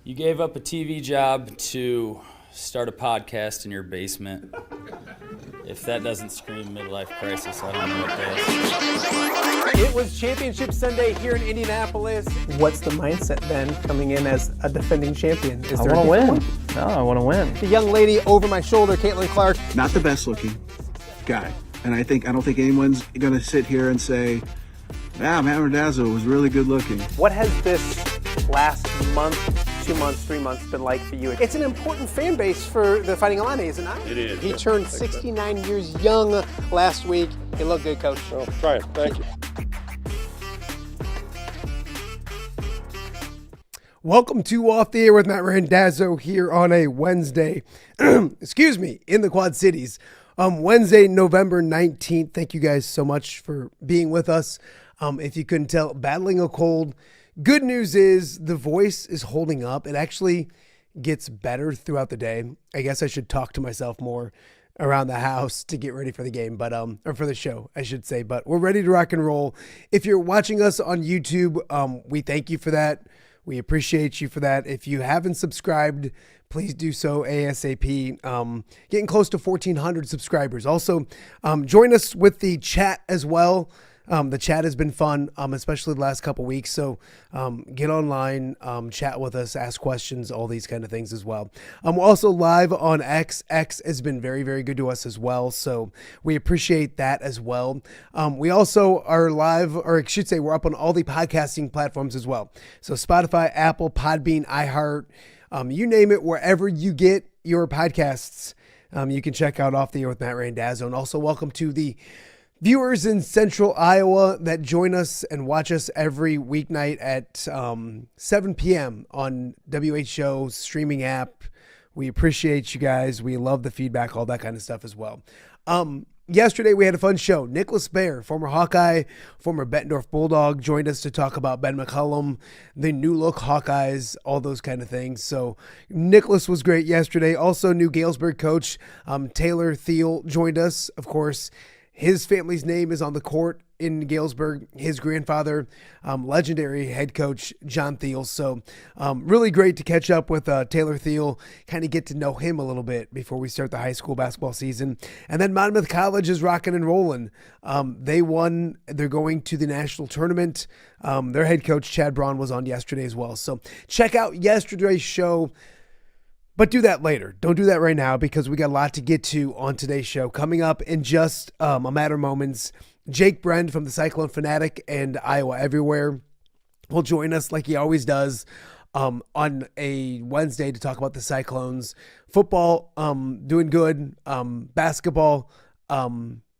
You gave up a TV job to start a podcast in your basement. If that doesn't scream midlife crisis, I don't know what does. It was Championship Sunday here in Indianapolis. What's the mindset then coming in as a defending champion? I want to win. No, I want to win. The young lady over my shoulder, Caitlin Clark. Not the best looking guy. And I don't think anyone's going to sit here and say, Matt Randazzo was really good looking. What has this last month, 2 months, 3 months been like for you? It's an important fan base for the Fighting Illini, isn't it? It is. He turned 69 years young last week. He looked good, Coach. Oh, try it. Thank you. Welcome to Off the Air with Matt Randazzo here on a Wednesday, excuse me, in the Quad Cities. Wednesday, November 19th. Thank you guys so much for being with us. If you couldn't tell, battling a cold. Good news is the voice is holding up. It actually gets better throughout the day. I guess I should talk to myself more around the house to get ready for the game, but or for the show, I should say. But we're ready to rock and roll. If you're watching us on YouTube, we thank you for that. We appreciate you for that. If you haven't subscribed, please do so ASAP. Getting close to 1,400 subscribers. Also, join us with the chat as well. The chat has been fun, especially the last couple weeks. So get online, chat with us, ask questions, all these kind of things as well. We're also live on X. X has been very, very good to us as well. So we appreciate that as well. We also are live, or I should say we're up on all the podcasting platforms as well. So Spotify, Apple, Podbean, iHeart, you name it, wherever you get your podcasts, you can check out Off the Air with Matt Randazzo. And also welcome to the viewers in Central Iowa that join us and watch us every weeknight at 7 p.m. on WHO streaming app. We appreciate you guys. We love the feedback, all that kind of stuff as well. Yesterday, we had a fun show. Nicholas Baer, former Hawkeye, former Bettendorf Bulldog, joined us to talk about Ben McCullum, the new look Hawkeyes, all those kind of things. So Nicholas was great yesterday. Also, new Galesburg coach Taylor Thiel joined us, of course. His family's name is on the court in Galesburg. His grandfather, legendary head coach John Thiel. So really great to catch up with Taylor Thiel, kind of get to know him a little bit before we start the high school basketball season. And then Monmouth College is rocking and rolling. They won. They're going to the national tournament. Their head coach, Chad Braun, was on yesterday as well. So check out yesterday's show. But do that later. Don't do that right now because we got a lot to get to on today's show. Coming up in just a matter of moments, Jake Brend from the Cyclone Fanatic and Iowa Everywhere will join us like he always does on a Wednesday to talk about the Cyclones. Football, doing good. Basketball,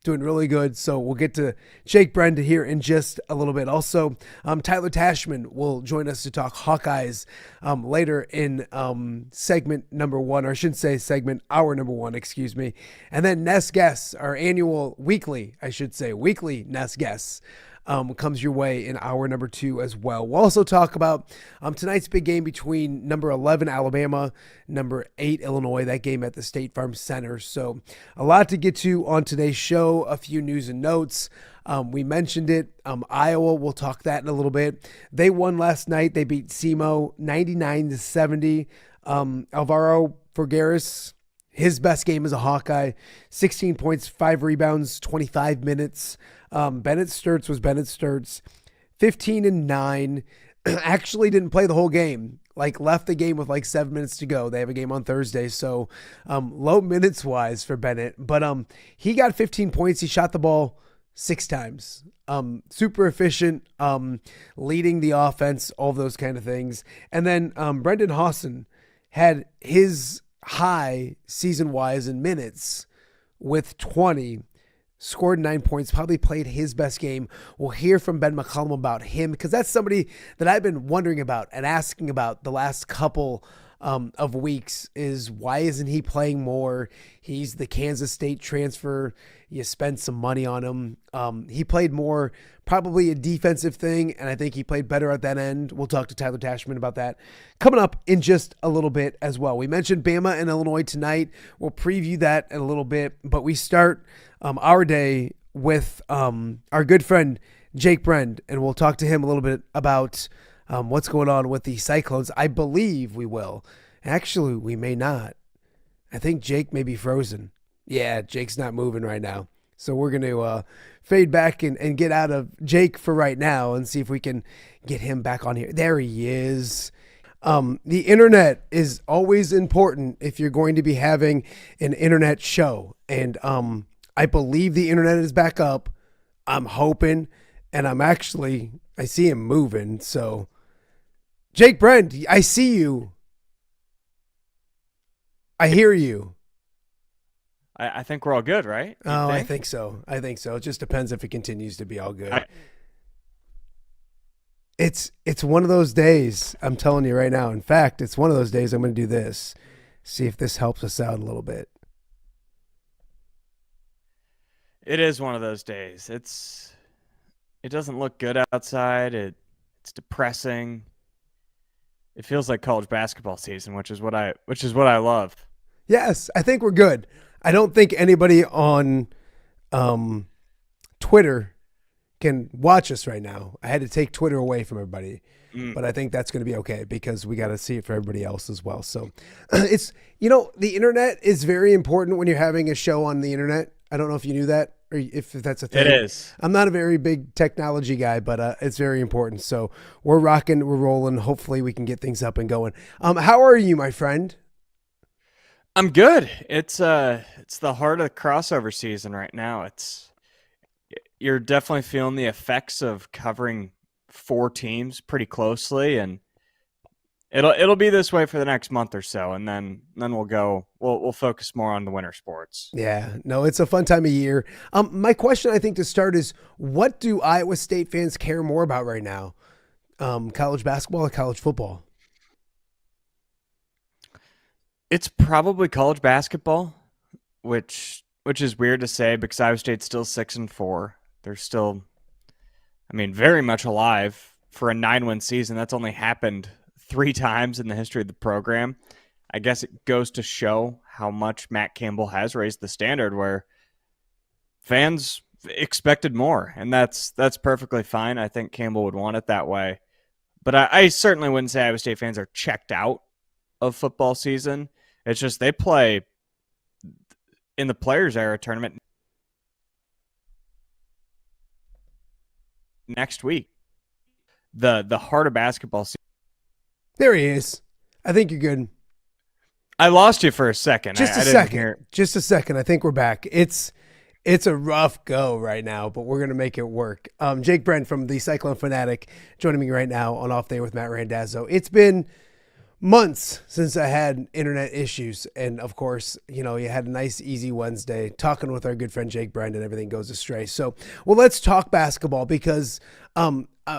doing really good. So we'll get to Jake Brend here in just a little bit. Also, Tyler Tachman will join us to talk Hawkeyes later in segment number one, or I shouldn't say segment, hour number one, excuse me. And then Ness Guess, our annual weekly Ness Guess, comes your way in hour number two as well. We'll also talk about tonight's big game between number 11 Alabama, number 8 Illinois, that game at the State Farm Center. So a lot to get to on today's show, a few news and notes. We mentioned it. Iowa, we'll talk that in a little bit. They won last night. They beat SEMO 99-70. Alvaro Fergueres, his best game as a Hawkeye, 16 points, 5 rebounds, 25 minutes. Bennett Sturts was Bennett Sturts, 15-9. Actually didn't play the whole game. Left the game with 7 minutes to go. They have a game on Thursday, so low minutes wise for Bennett. But he got 15 points. He shot the ball 6 times. Super efficient, leading the offense, all those kind of things. And then Brendan Hawson had his high season-wise in minutes with 20. Scored 9 points, probably played his best game. We'll hear from Ben McCullum about him because that's somebody that I've been wondering about and asking about the last couple of weeks is why isn't he playing more? He's the Kansas State transfer. You spend some money on him. He played more, probably a defensive thing, and I think he played better at that end. We'll talk to Tyler Tachman about that coming up in just a little bit as well. We mentioned Bama and Illinois tonight. We'll preview that in a little bit, but we start our day with our good friend Jake Brend, and we'll talk to him a little bit about what's going on with the Cyclones. I believe we will. Actually, we may not. I think Jake may be frozen. Yeah, Jake's not moving right now. So we're going to fade back and get out of Jake for right now and see if we can get him back on here. There he is. The internet is always important if you're going to be having an internet show. And I believe the internet is back up. I'm hoping. And I see him moving. So, Jake Brend, I see you. I hear you. I think we're all good, right? I think so. It just depends if it continues to be all good. It's one of those days, I'm telling you right now. In fact, it's one of those days I'm going to do this. See if this helps us out a little bit. It is one of those days. It doesn't look good outside. It's depressing. It feels like college basketball season, which is what I love. Yes, I think we're good. I don't think anybody on Twitter can watch us right now. I had to take Twitter away from everybody, but I think that's going to be okay because we got to see it for everybody else as well. So it's, the internet is very important when you're having a show on the internet. I don't know if you knew that or if that's a thing. It is. I'm not a very big technology guy, but it's very important. So we're rocking, we're rolling. Hopefully we can get things up and going. How are you, my friend? I'm good. It's the heart of crossover season right now. You're definitely feeling the effects of covering 4 teams pretty closely, and it'll be this way for the next month or so, and then we'll focus more on the winter sports. Yeah, no, it's a fun time of year. My question, I think, to start is, what do Iowa State fans care more about right now? College basketball or college football? It's probably college basketball, which is weird to say because Iowa State's still 6-4. They're still, very much alive for a 9-win season. That's only happened 3 times in the history of the program. I guess it goes to show how much Matt Campbell has raised the standard where fans expected more, and that's perfectly fine. I think Campbell would want it that way. But I certainly wouldn't say Iowa State fans are checked out of football season. It's just they play in the Players Era tournament next week. The heart of basketball season. There he is. I think you're good. I lost you for a second. Just a second. I think we're back. It's a rough go right now, but we're going to make it work. Jake Brend from the Cyclone Fanatic joining me right now on Off Day with Matt Randazzo. It's been months since I had internet issues. And of course, you had a nice, easy Wednesday talking with our good friend Jake Brend and everything goes astray. So, let's talk basketball because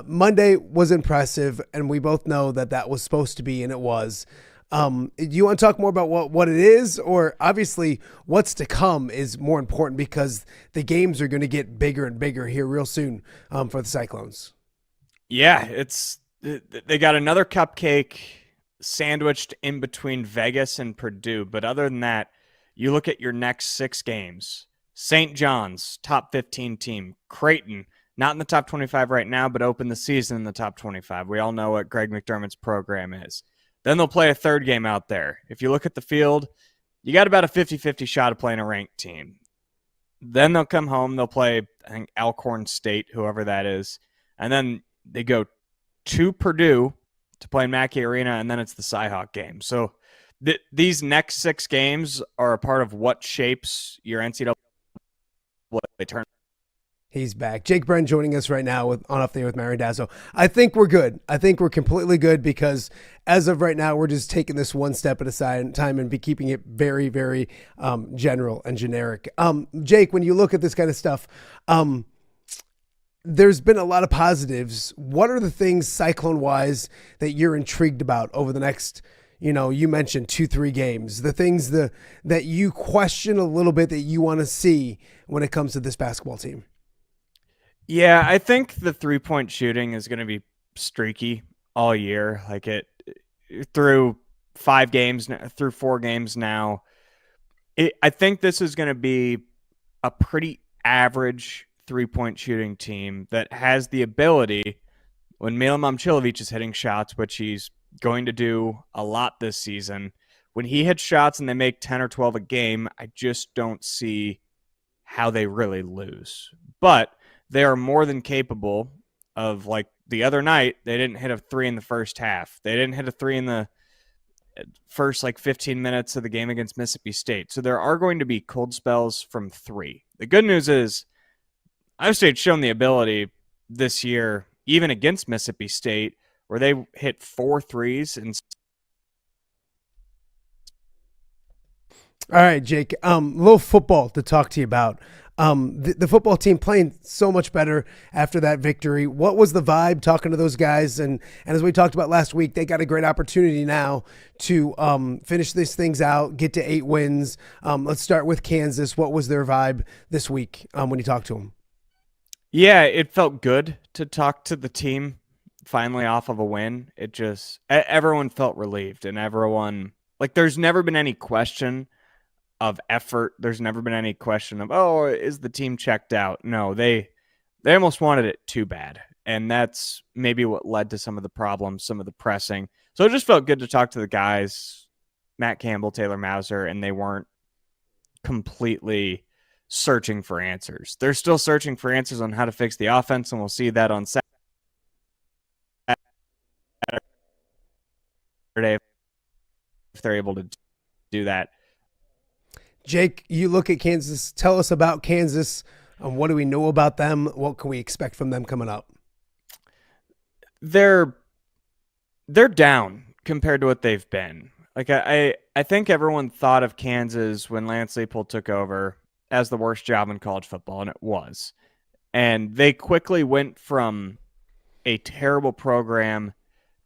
Monday was impressive and we both know that was supposed to be, and it was. Do you want to talk more about what it is, or obviously what's to come is more important because the games are going to get bigger and bigger here real soon for the Cyclones? Yeah, they got another cupcake sandwiched in between Vegas and Purdue. But other than that, you look at your next 6 games. St. John's, top 15 team. Creighton, not in the top 25 right now, but open the season in the top 25. We all know what Greg McDermott's program is. Then they'll play a 3rd game out there. If you look at the field, you got about a 50-50 shot of playing a ranked team. Then they'll come home. They'll play, I think, Alcorn State, whoever that is. And then they go to Purdue to play in Mackey Arena, and then it's the Cyhawk game. So these next 6 games are a part of what shapes your NCAA tournament. He's back. Jake Brend joining us right now on Off the Air with Matt Randazzo. I think we're good. I think we're completely good because as of right now, we're just taking this one step at a time and be keeping it very, very general and generic. Jake, when you look at this kind of stuff, there's been a lot of positives. What are the things Cyclone-wise that you're intrigued about over the next, you mentioned 2-3 games, the things that you question a little bit that you want to see when it comes to this basketball team? Yeah, I think the 3-point shooting is going to be streaky all year. Like through 4 games now. I think this is going to be a pretty average 3-point shooting team that has the ability when Mila Momcilovic is hitting shots, which he's going to do a lot this season, when he hits shots and they make 10 or 12 a game, I just don't see how they really lose. But they are more than capable of, like the other night, they didn't hit a 3 in the first half. They didn't hit a 3 in the first 15 minutes of the game against Mississippi State. So there are going to be cold spells from 3. The good news is Iowa State's shown the ability this year, even against Mississippi State, where they hit 4 threes. And All right, Jake, little football to talk to you about. The football team playing so much better after that victory. What was the vibe talking to those guys? And as we talked about last week, they got a great opportunity now to finish these things out, get to 8 wins. Let's start with Kansas. What was their vibe this week when you talked to them? yeah, it felt good to talk to the team finally off of a win. It just, everyone felt relieved, and everyone, there's never been any question of effort. There's never been any question of, oh, is the team checked out? No, they almost wanted it too bad. And that's maybe what led to some of the problems, some of the pressing. So it just felt good to talk to the guys, Matt Campbell, Taylor Mauser, and they weren't completely searching for answers. They're still searching for answers on how to fix the offense, and we'll see that on Saturday if they're able to do that. Jake, you look at Kansas. Tell us about Kansas. What do we know about them? What can we expect from them coming up? They're down compared to what they've been. I think everyone thought of Kansas when Lance Leipold took over as the worst job in college football, and it was. And they quickly went from a terrible program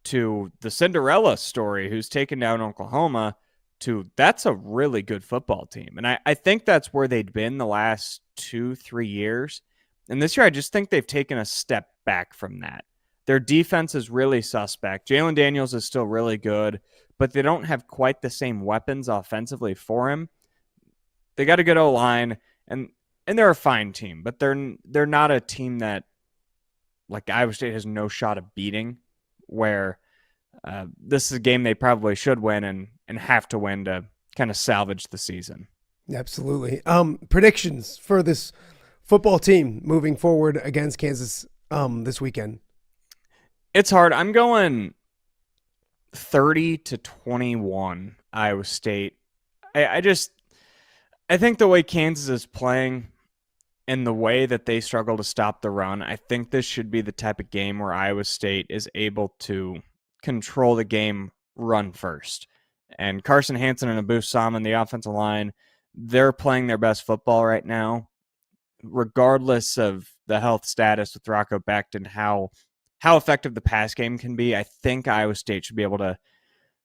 to the Cinderella story, who's taken down Oklahoma, to that's a really good football team. And I think that's where they'd been the last 2-3 years. And this year, I just think they've taken a step back from that. Their defense is really suspect. Jalen Daniels is still really good, but they don't have quite the same weapons offensively for him. They got a good O-line, and they're a fine team, but they're not a team that, Iowa State has no shot of beating, where this is a game they probably should win and have to win to kind of salvage the season. Absolutely. Predictions for this football team moving forward against Kansas this weekend? It's hard. I'm going 30-21 Iowa State. I think the way Kansas is playing and the way that they struggle to stop the run, I think this should be the type of game where Iowa State is able to control the game run first. And Carson Hansen and Abu Salmon, the offensive line, they're playing their best football right now, regardless of the health status with Rocco Becht, how effective the pass game can be. I think Iowa State should be able to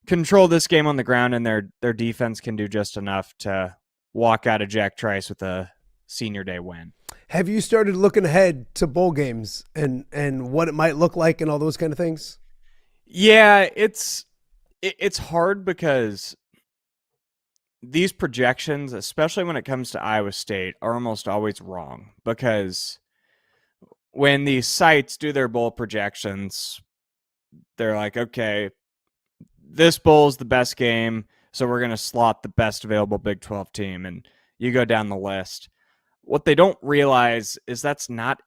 control this game on the ground, and their defense can do just enough to walk out of Jack Trice with a senior day win. Have you started looking ahead to bowl games and what it might look like and all those kind of things? Yeah, it's hard because these projections, especially when it comes to Iowa State, are almost always wrong, because when these sites do their bowl projections, they're like, okay, this bowl is the best game, so we're going to slot the best available Big 12 team, and you go down the list. What they don't realize is that's not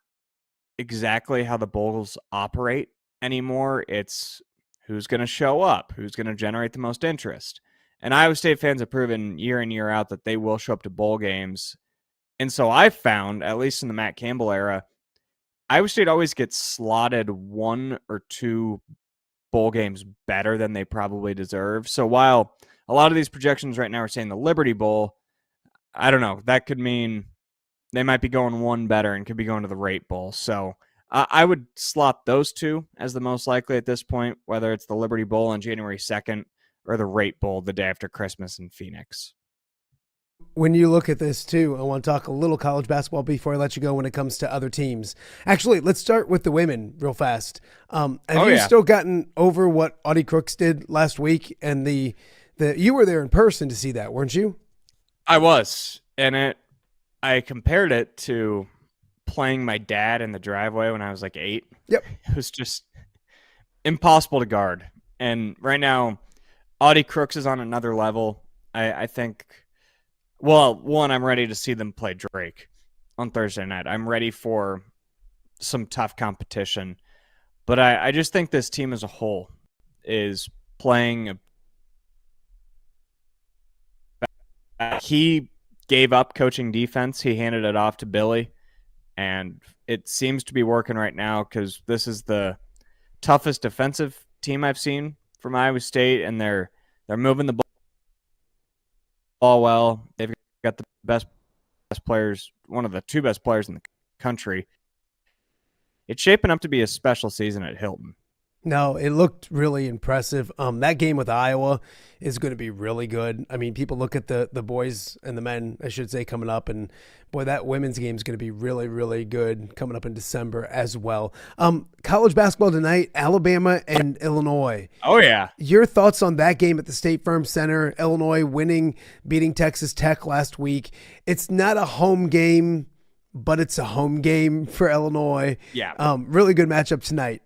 exactly how the bowls operate anymore. It's who's going to show up, who's going to generate the most interest. And Iowa State fans have proven year in, year out that they will show up to bowl games. And so I've found, at least in the Matt Campbell era, Iowa State always gets slotted 1 or 2 bowl games better than they probably deserve. So while a lot of these projections right now are saying the Liberty Bowl, I don't know. That could mean they might be going 1 better and could be going to the Rate Bowl. So I would slot those 2 as the most likely at this point, whether it's the Liberty Bowl on January 2nd or the Rate Bowl the day after Christmas in Phoenix. When you look at this too, I want to talk a little college basketball before I let you go when it comes to other teams. Actually, let's start with the women real fast. Have you still gotten over what Audie Crooks did last week? And the you were there in person to see that, weren't you? I was. And I compared it to playing my dad in the driveway when I was 8. Yep. It was just impossible to guard. And right now, Audie Crooks is on another level. I think, well, one, I'm ready to see them play Drake on Thursday night. I'm ready for some tough competition. But I just think this team as a whole is playing. He gave up coaching defense. He handed it off to Billy. And it seems to be working right now because this is the toughest defensive team I've seen from Iowa State, and they're moving the ball well. They've got the best players, one of the two best players in the country. It's shaping up to be a special season at Hilton. No, it looked really impressive. That game with Iowa is going to be really good. I mean, people look at the boys and the men, I should say, coming up, and boy, that women's game is going to be really, really good coming up in December as well. College basketball tonight, Alabama and Illinois. Oh, yeah. Your thoughts on that game at the State Farm Center? Illinois beating Texas Tech last week. It's not a home game, but it's a home game for Illinois. Yeah. Really good matchup tonight.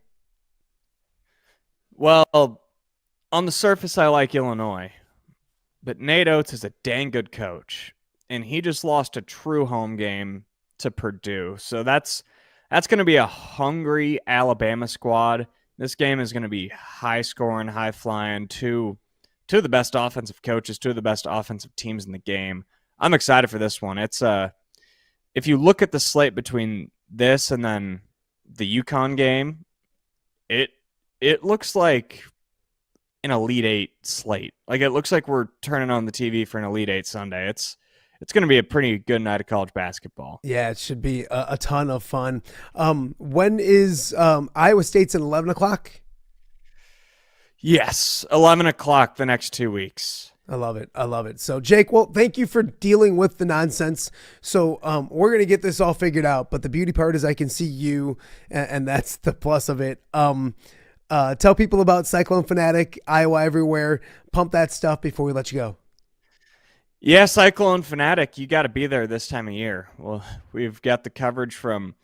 Well, on the surface, I like Illinois, but Nate Oates is a dang good coach, and he just lost a true home game to Purdue. So that's going to be a hungry Alabama squad. This game is going to be high scoring, high flying. Two of the best offensive coaches, two of the best offensive teams in the game. I'm excited for this one. It's if you look at the slate between this and then the UConn game, it looks like an Elite Eight slate. Like, it looks like we're turning on the TV for an Elite Eight Sunday. It's going to be a pretty good night of college basketball. Yeah, it should be a ton of fun. When is Iowa State's at 11 o'clock? Yes, 11 o'clock the next 2 weeks. I love it. I love it. So, Jake, well, thank you for dealing with the nonsense. So we're going to get this all figured out. But the beauty part is I can see you, and that's the plus of it. Tell people about Cyclone Fanatic, Iowa Everywhere. Pump that stuff before we let you go. Yeah, Cyclone Fanatic, you got to be there this time of year. Well, we've got the coverage from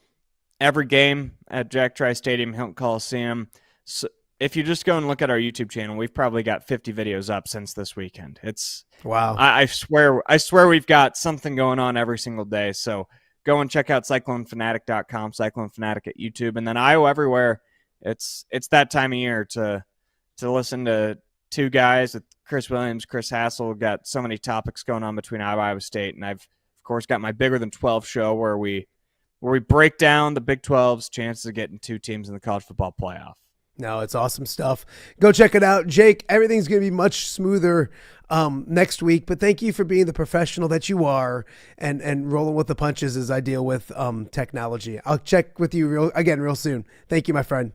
every game at Jack Trice Stadium, Hilton Coliseum. So if you just go and look at our YouTube channel, we've probably got 50 videos up since this weekend. It's wow. I swear we've got something going on every single day. So go and check out CycloneFanatic.com, Cyclone Fanatic at YouTube, and then Iowa Everywhere. It's that time of year to listen to two guys, Chris Williams, Chris Hassel. We've got so many topics going on between Iowa State, and I've of course got my Bigger Than 12 show where we break down the Big 12's chances of getting two teams in the college football playoff. No, it's awesome stuff. Go check it out. Jake, everything's going to be much smoother next week, but thank you for being the professional that you are and rolling with the punches as I deal with technology. I'll check with you real soon. Thank you, my friend.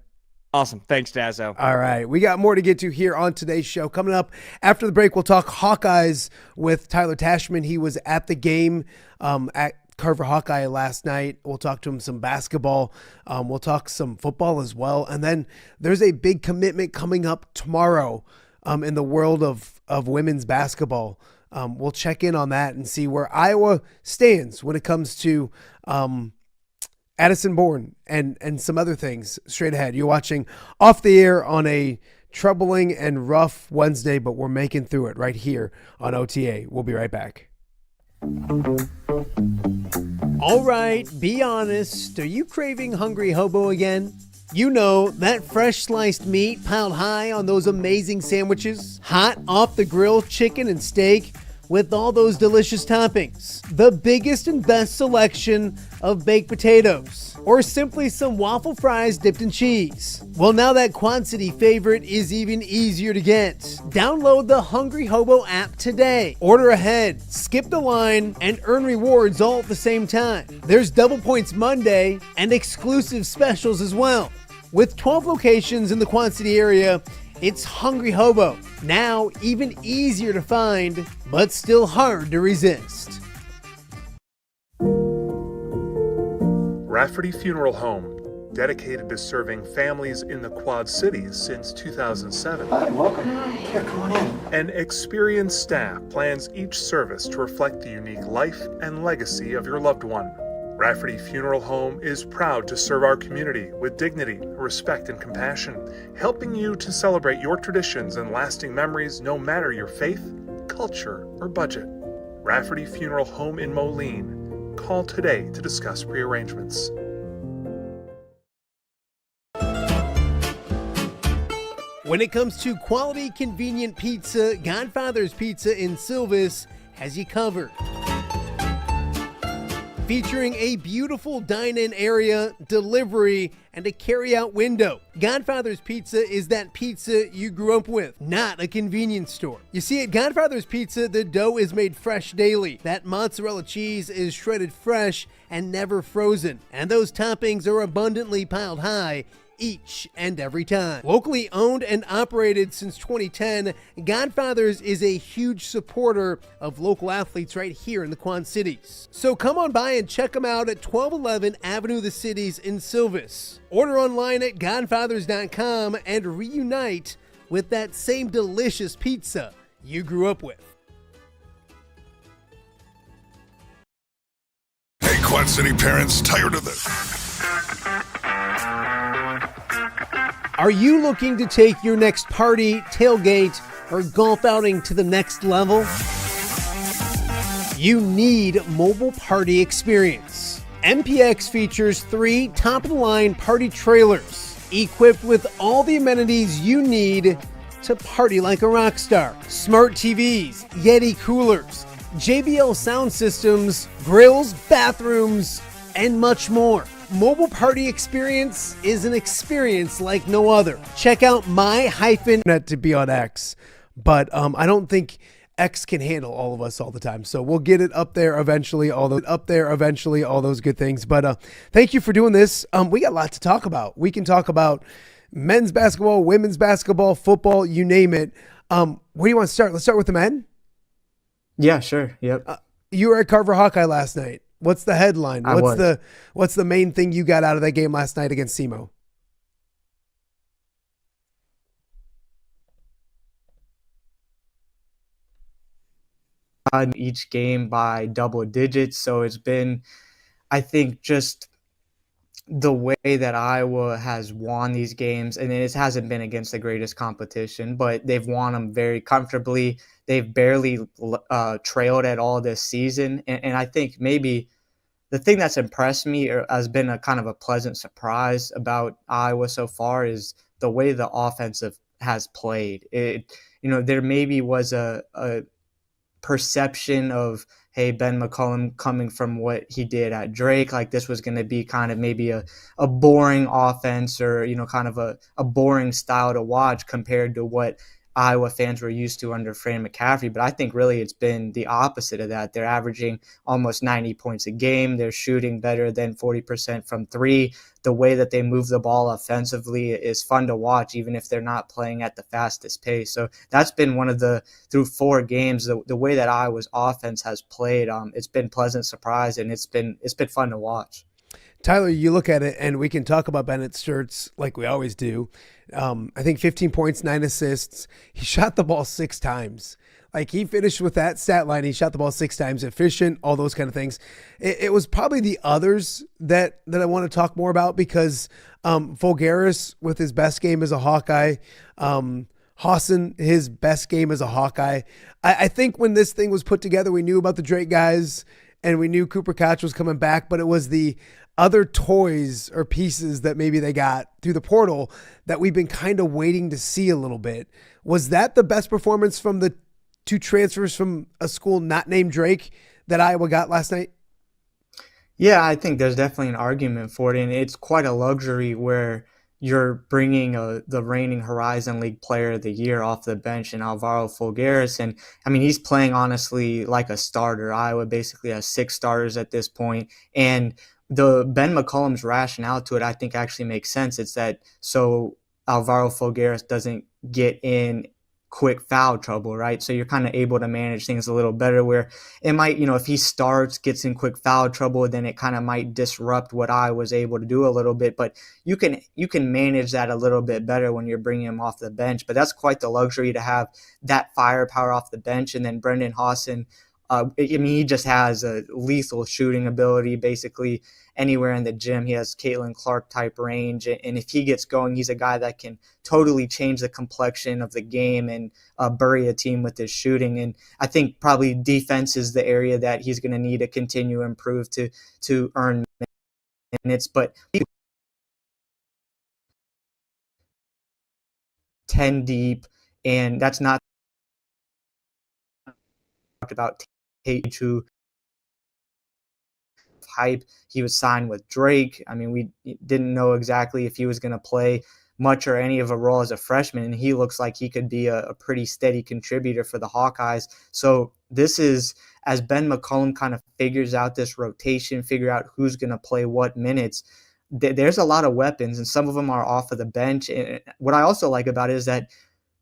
Awesome. Thanks, Dazzo. All right. We got more to get to here on today's show. Coming up after the break, we'll talk Hawkeyes with Tyler Tachman. He was at the game at Carver Hawkeye last night. We'll talk to him some basketball. We'll talk some football as well. And then there's a big commitment coming up tomorrow in the world of women's basketball. We'll check in on that and see where Iowa stands when it comes to Addison Bjorn and some other things straight ahead. You're watching Off the Air on a troubling and rough Wednesday, but we're making through it right here on OTA. We'll be right back. All right, be honest. Are you craving Hungry Hobo again? You know, that fresh sliced meat piled high on those amazing sandwiches, hot off the grill chicken and steak, with all those delicious toppings, the biggest and best selection of baked potatoes, or simply some waffle fries dipped in cheese. Well, now that Quad City favorite is even easier to get. Download the Hungry Hobo app today. Order ahead, skip the line, and earn rewards all at the same time. There's Double Points Monday and exclusive specials as well. With 12 locations in the Quad City area, it's Hungry Hobo, now even easier to find, but still hard to resist. Rafferty Funeral Home, dedicated to serving families in the Quad Cities since 2007. Hi, welcome. Here, come on in. An experienced staff plans each service to reflect the unique life and legacy of your loved one. Rafferty Funeral Home is proud to serve our community with dignity, respect, and compassion, helping you to celebrate your traditions and lasting memories no matter your faith, culture, or budget. Rafferty Funeral Home in Moline. Call today to discuss prearrangements. When it comes to quality, convenient pizza, Godfather's Pizza in Silvis has you covered. Featuring a beautiful dine-in area, delivery, and a carry-out window. Godfather's Pizza is that pizza you grew up with, not a convenience store. You see, at Godfather's Pizza, the dough is made fresh daily. That mozzarella cheese is shredded fresh and never frozen. And those toppings are abundantly piled high each and every time. Locally owned and operated since 2010, Godfather's is a huge supporter of local athletes right here in the Quad Cities. So come on by and check them out at 1211 Avenue of the Cities in Silvis. Order online at godfathers.com and reunite with that same delicious pizza you grew up with. Hey, Quad City parents, tired of this? Are you looking to take your next party, tailgate, or golf outing to the next level? You need Mobile Party Experience. MPX features 3 top-of-the-line party trailers equipped with all the amenities you need to party like a rock star. Smart TVs, Yeti coolers, JBL sound systems, grills, bathrooms, and much more. Mobile Party Experience is an experience like no other. Check out not to be on X, but I don't think X can handle all of us all the time. So we'll get it up there eventually, all those good things. But thank you for doing this. We got a lot to talk about. We can talk about men's basketball, women's basketball, football, you name it. Where do you want to start? Let's start with the men. Yeah, sure. Yep. You were at Carver Hawkeye last night. What's the headline? What's the main thing you got out of that game last night against SEMO? Each game by double digits. So it's been, I think, just the way that Iowa has won these games, and it hasn't been against the greatest competition, but they've won them very comfortably. They've barely trailed at all this season. And I think maybe the thing that's impressed me or has been a kind of a pleasant surprise about Iowa so far is the way the offensive has played. There maybe was a perception of, hey, Ben McCollum coming from what he did at Drake, like this was going to be kind of maybe a boring offense or, kind of a boring style to watch compared to what Iowa fans were used to under Fran McCaffrey. But I think really it's been the opposite of that. They're averaging almost 90 points a game. They're shooting better than 40% from three. The way that they move the ball offensively is fun to watch, even if they're not playing at the fastest pace. So that's been one of through 4 games, the way that Iowa's offense has played. It's been pleasant surprise, and it's been fun to watch. Tyler, you look at it, and we can talk about Bennett Sturts like we always do. I think 15 points, 9 assists. He shot the ball 6 times. Like, he finished with that stat line. He shot the ball 6 times, efficient, all those kind of things. It was probably the others that I want to talk more about because Fulgaris with his best game as a Hawkeye, Hassan, his best game as a Hawkeye. I think when this thing was put together, we knew about the Drake guys and we knew Cooper Koch was coming back, but it was the other toys or pieces that maybe they got through the portal that we've been kind of waiting to see a little bit. Was that the best performance from the 2 transfers from a school not named Drake that Iowa got last night? Yeah, I think there's definitely an argument for it, and it's quite a luxury where you're bringing the reigning Horizon League Player of the Year off the bench in Alvaro Fulgaris. And, I mean, he's playing honestly like a starter. Iowa basically has 6 starters at this point, and the Ben McCollum's rationale to it, I think, actually makes sense. It's that so Alvaro Fulgaris doesn't get in quick foul trouble, right? So you're kind of able to manage things a little better where it might, if he starts, gets in quick foul trouble, then it kind of might disrupt what I was able to do a little bit, but you can manage that a little bit better when you're bringing him off the bench. But that's quite the luxury to have that firepower off the bench. And then Brendan Hassan He just has a lethal shooting ability basically anywhere in the gym. He has Caitlin Clark type range. And if he gets going, he's a guy that can totally change the complexion of the game and bury a team with his shooting. And I think probably defense is the area that he's going to need to continue to improve to earn minutes. But 10 deep, and that's not talked about Tate, who hype. He was signed with Drake. I mean, we didn't know exactly if he was going to play much or any of a role as a freshman, and he looks like he could be a pretty steady contributor for the Hawkeyes. So this is, as Ben McCollum kind of figures out this rotation, figure out who's going to play what minutes, there's a lot of weapons, and some of them are off of the bench. And what I also like about it is that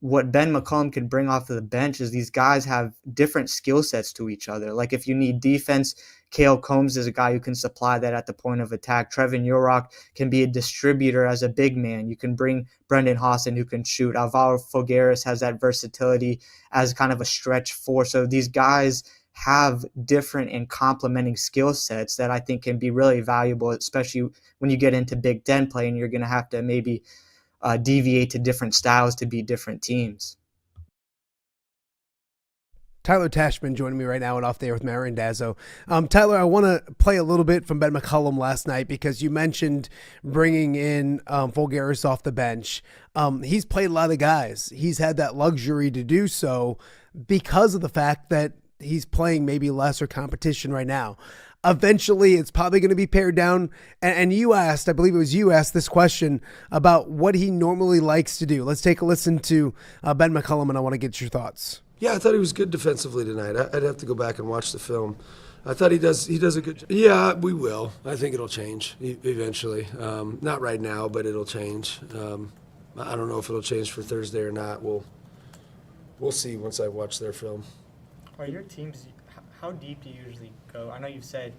what Ben McCollum can bring off of the bench is these guys have different skill sets to each other. Like if you need defense, Cale Combs is a guy who can supply that at the point of attack. Trevin Yorok can be a distributor as a big man. You can bring Brendan Hawson who can shoot. Alvaro Fogueras has that versatility as kind of a stretch four. So these guys have different and complementing skill sets that I think can be really valuable, especially when you get into Big Ten play and you're going to have to maybe deviate to different styles to beat different teams. Tyler Tachman joining me right now and off the air with Matt Randazzo. Tyler, I want to play a little bit from Ben McCollum last night because you mentioned bringing in Fogueras off the bench. He's played a lot of guys. He's had that luxury to do so because of the fact that he's playing maybe lesser competition right now. Eventually, it's probably going to be pared down. And you asked, I believe it was you asked this question about what he normally likes to do. Let's take a listen to Ben McCollum, and I want to get your thoughts. Yeah, I thought he was good defensively tonight. I'd have to go back and watch the film. I thought he does a good job. Yeah, we will. I think it'll change eventually. Not right now, but it'll change. I don't know if it'll change for Thursday or not. We'll see once I watch their film. Are your teams, how deep do you usually go? I know you've said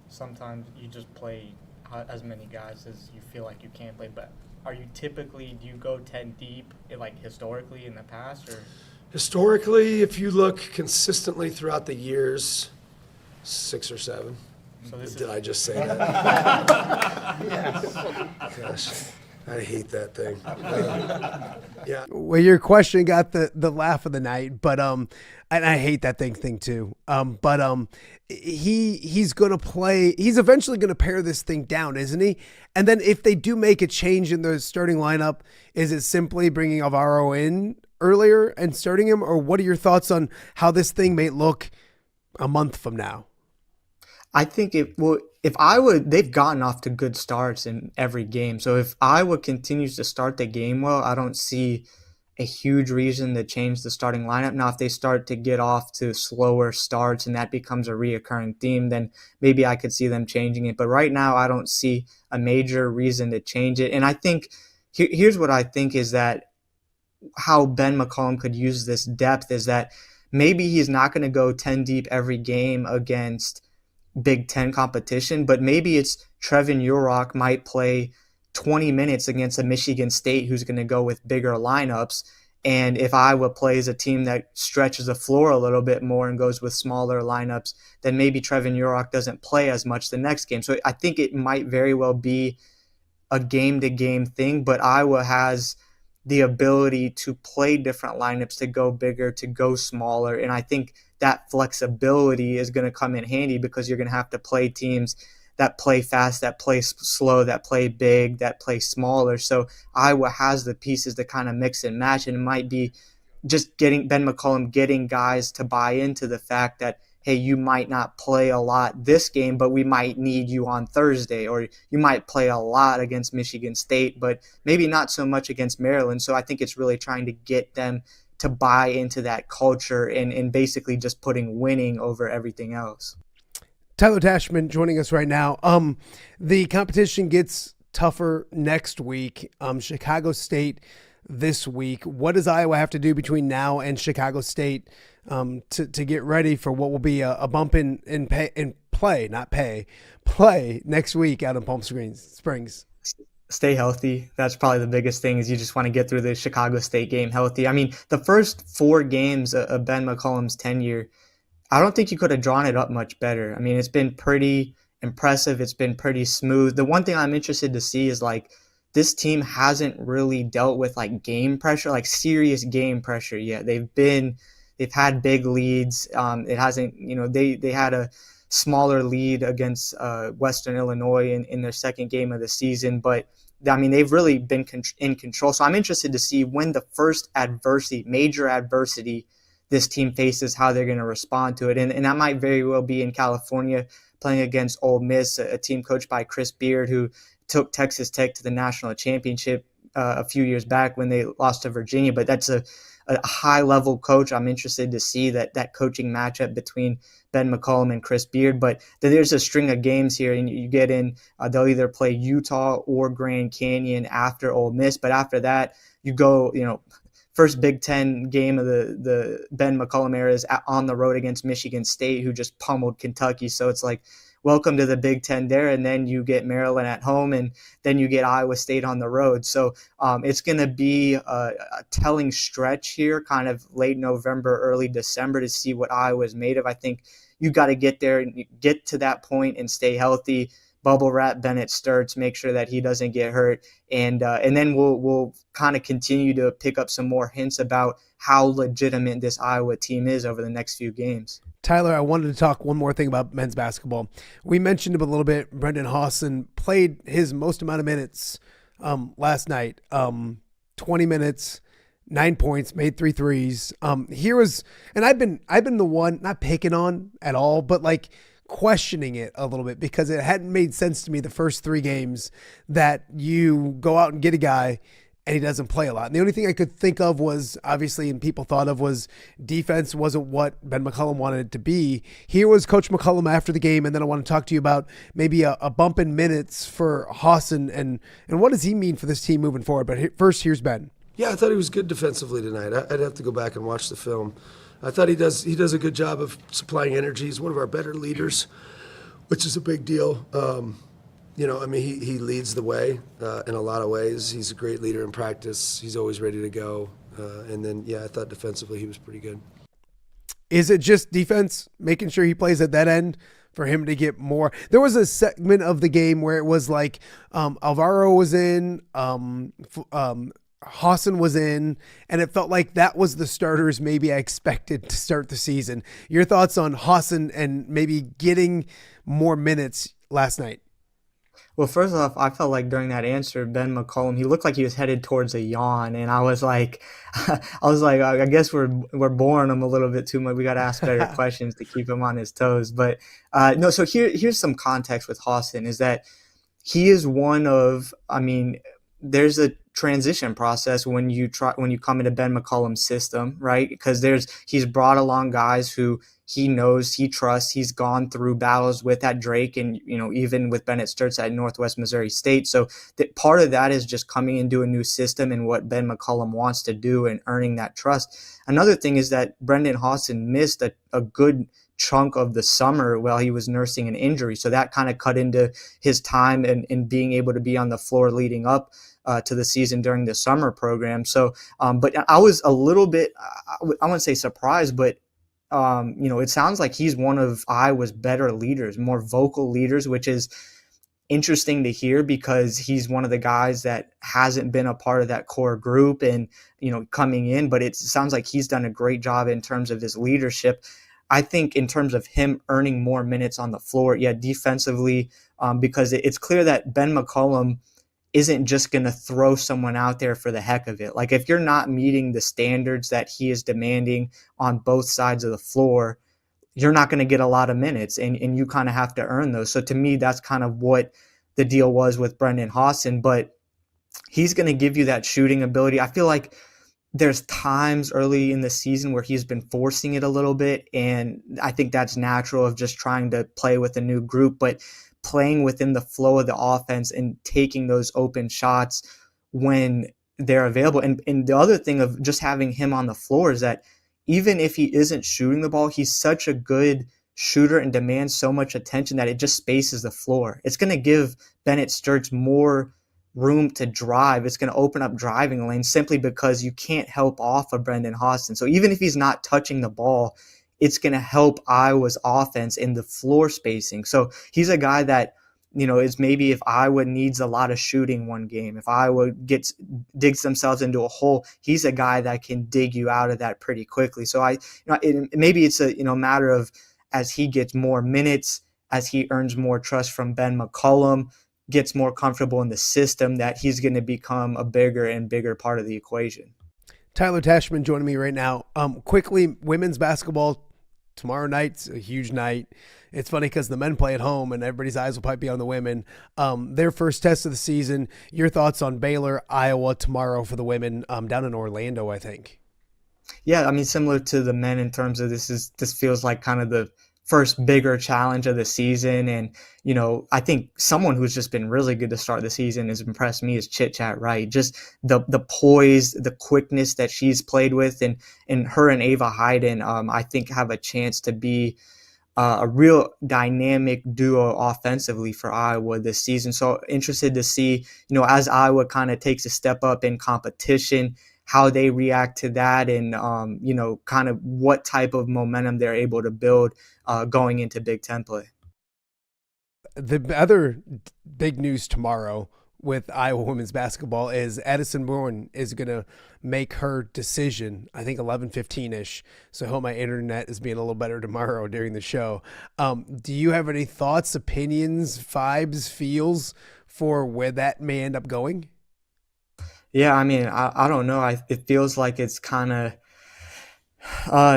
sometimes you just play as many guys as you feel like you can play, but do you go 10 deep, like historically in the past? Or Historically, if you look consistently throughout the years, 6 or 7. So Did I just say that? Yes. Gosh, I hate that thing. Yeah. Well, your question got the laugh of the night, but and I hate that thing too. He's going to play. He's eventually going to pare this thing down, isn't he? And then if they do make a change in the starting lineup, is it simply bringing Alvaro in earlier and starting him, or what are your thoughts on how this thing may look a month from now? I think they've gotten off to good starts in every game. So if Iowa continues to start the game well, I don't see a huge reason to change the starting lineup. Now, if they start to get off to slower starts and that becomes a reoccurring theme, then maybe I could see them changing it. But right now, I don't see a major reason to change it. And I think here's what I think is that how Ben McCollum could use this depth is that maybe he's not going to go 10 deep every game against Big Ten competition, but maybe it's Trevin Yorok might play 20 minutes against a Michigan State who's going to go with bigger lineups. And if Iowa plays a team that stretches the floor a little bit more and goes with smaller lineups, then maybe Trevin Yorok doesn't play as much the next game. So I think it might very well be a game-to-game thing, but Iowa has the ability to play different lineups, to go bigger, to go smaller. And I think that flexibility is going to come in handy because you're going to have to play teams that play fast, that play slow, that play big, that play smaller. So Iowa has the pieces to kind of mix and match, and it might be just getting Ben McCollum getting guys to buy into the fact that, hey, you might not play a lot this game, but we might need you on Thursday, or you might play a lot against Michigan State, but maybe not so much against Maryland. So I think it's really trying to get them to buy into that culture and basically just putting winning over everything else. Tyler Tachman joining us right now. The competition gets tougher next week. Chicago State this week. What does Iowa have to do between now and Chicago State to get ready for what will be a bump in play next week out in Palm Springs? Stay healthy. That's probably the biggest thing, is you just want to get through the Chicago State game healthy. I mean, the first 4 games of Ben McCollum's tenure, I don't think you could have drawn it up much better. I mean, it's been pretty impressive. It's been pretty smooth. The one thing I'm interested to see is like this team hasn't really dealt with like game pressure, like serious game pressure yet. They've had big leads. It hasn't, they had a smaller lead against Western Illinois in their second game of the season, but I mean, they've really been in control. So I'm interested to see when the first major adversity this team faces, how they're going to respond to it. And that might very well be in California playing against Ole Miss, a team coached by Chris Beard, who took Texas Tech to the national championship a few years back when they lost to Virginia. But that's a high-level coach. I'm interested to see that coaching matchup between Ben McCollum and Chris Beard. But there's a string of games here, and you get in, they'll either play Utah or Grand Canyon after Ole Miss. But after that, you go, first Big Ten game of the Ben McCollum era is on the road against Michigan State, who just pummeled Kentucky. So it's like, welcome to the Big Ten there. And then you get Maryland at home, and then you get Iowa State on the road. So it's going to be a telling stretch here, kind of late November, early December, to see what Iowa is made of. I think you got to get there and get to that point and stay healthy. Bubble wrap Bennett Sturts, make sure that he doesn't get hurt, and then we'll kind of continue to pick up some more hints about how legitimate this Iowa team is over the next few games. Tyler, I wanted to talk one more thing about men's basketball. We mentioned him a little bit. Brendan Hawson played his most amount of minutes last night, 20 minutes, 9 points, made 3 threes. Here was, and I've been the one not picking on at all, but like questioning it a little bit because it hadn't made sense to me the first 3 games that you go out and get a guy and he doesn't play a lot. And the only thing I could think of was, obviously, and people thought of, was defense wasn't what Ben McCollum wanted it to be. Here was Coach McCollum after the game, and then I want to talk to you about maybe a bump in minutes for Hawson and what does he mean for this team moving forward. But first, here's Ben. Yeah, I thought he was good defensively tonight. I'd have to go back and watch the film. I thought he does a good job of supplying energy. He's one of our better leaders, which is a big deal. He leads the way in a lot of ways. He's a great leader in practice. He's always ready to go. I thought defensively he was pretty good. Is it just defense, making sure he plays at that end for him to get more? There was a segment of the game where it was like Alvaro was in, Hawson was in, and it felt like that was the starters maybe I expected to start the season. Your thoughts on Hawson and maybe getting more minutes last night? Well, first off, I felt like during that answer, Ben McCollum, he looked like he was headed towards a yawn, and I was like, I guess we're boring him a little bit too much. We got to ask better questions to keep him on his toes. But no, so here's some context with Hawson is that he is one of, there's a transition process when you come into Ben McCollum's system, right? Because he's brought along guys who he knows, he trusts, he's gone through battles with at Drake and, even with Bennett Sturts at Northwest Missouri State. So that part of that is just coming into a new system and what Ben McCollum wants to do and earning that trust. Another thing is that Brendan Hawson missed a good chunk of the summer while he was nursing an injury. So that kind of cut into his time and being able to be on the floor leading up to the season during the summer program. So, but I was a little bit, I wouldn't say surprised, but it sounds like he's one of Iowa's better leaders, more vocal leaders, which is interesting to hear because he's one of the guys that hasn't been a part of that core group and, coming in, but it sounds like he's done a great job in terms of his leadership. I think in terms of him earning more minutes on the floor, defensively, because it's clear that Ben McCollum isn't just going to throw someone out there for the heck of it. Like if you're not meeting the standards that he is demanding on both sides of the floor, you're not going to get a lot of minutes and you kind of have to earn those. So to me, that's kind of what the deal was with Brendan Hawson, but he's going to give you that shooting ability. I feel like there's times early in the season where he's been forcing it a little bit. And I think that's natural of just trying to play with a new group, but playing within the flow of the offense and taking those open shots when they're available. And the other thing of just having him on the floor is that even if he isn't shooting the ball, he's such a good shooter and demands so much attention that it just spaces the floor. It's going to give Bennett Sturts more room to drive. It's going to open up driving lanes simply because you can't help off of Brendan Hawson. So even if he's not touching the ball, it's going to help Iowa's offense in the floor spacing. So he's a guy that, is maybe if Iowa needs a lot of shooting one game, if Iowa digs themselves into a hole, he's a guy that can dig you out of that pretty quickly. So maybe it's a, matter of, as he gets more minutes, as he earns more trust from Ben McCollum, gets more comfortable in the system, that he's going to become a bigger and bigger part of the equation. Tyler Tachman joining me right now. Quickly, women's basketball tomorrow night's a huge night. It's funny because the men play at home and everybody's eyes will probably be on the women. Their first test of the season. Your thoughts on Baylor, Iowa tomorrow for the women down in Orlando, I think. Yeah, I mean, similar to the men in terms of this feels like kind of the first bigger challenge of the season. And, I think someone who's just been really good to start the season has impressed me is Chit Chat Wright. Just the poise, the quickness that she's played with, and her and Ava Hayden, I think have a chance to be a real dynamic duo offensively for Iowa this season. So interested to see, as Iowa kind of takes a step up in competition, how they react to that, and kind of what type of momentum they're able to build going into Big Ten play. The other big news tomorrow with Iowa women's basketball is Addison Bjorn is going to make her decision, I think 11:15-ish. So I hope my internet is being a little better tomorrow during the show. Do you have any thoughts, opinions, vibes, feels for where that may end up going? Yeah, I mean, I don't know. It feels like it's kind of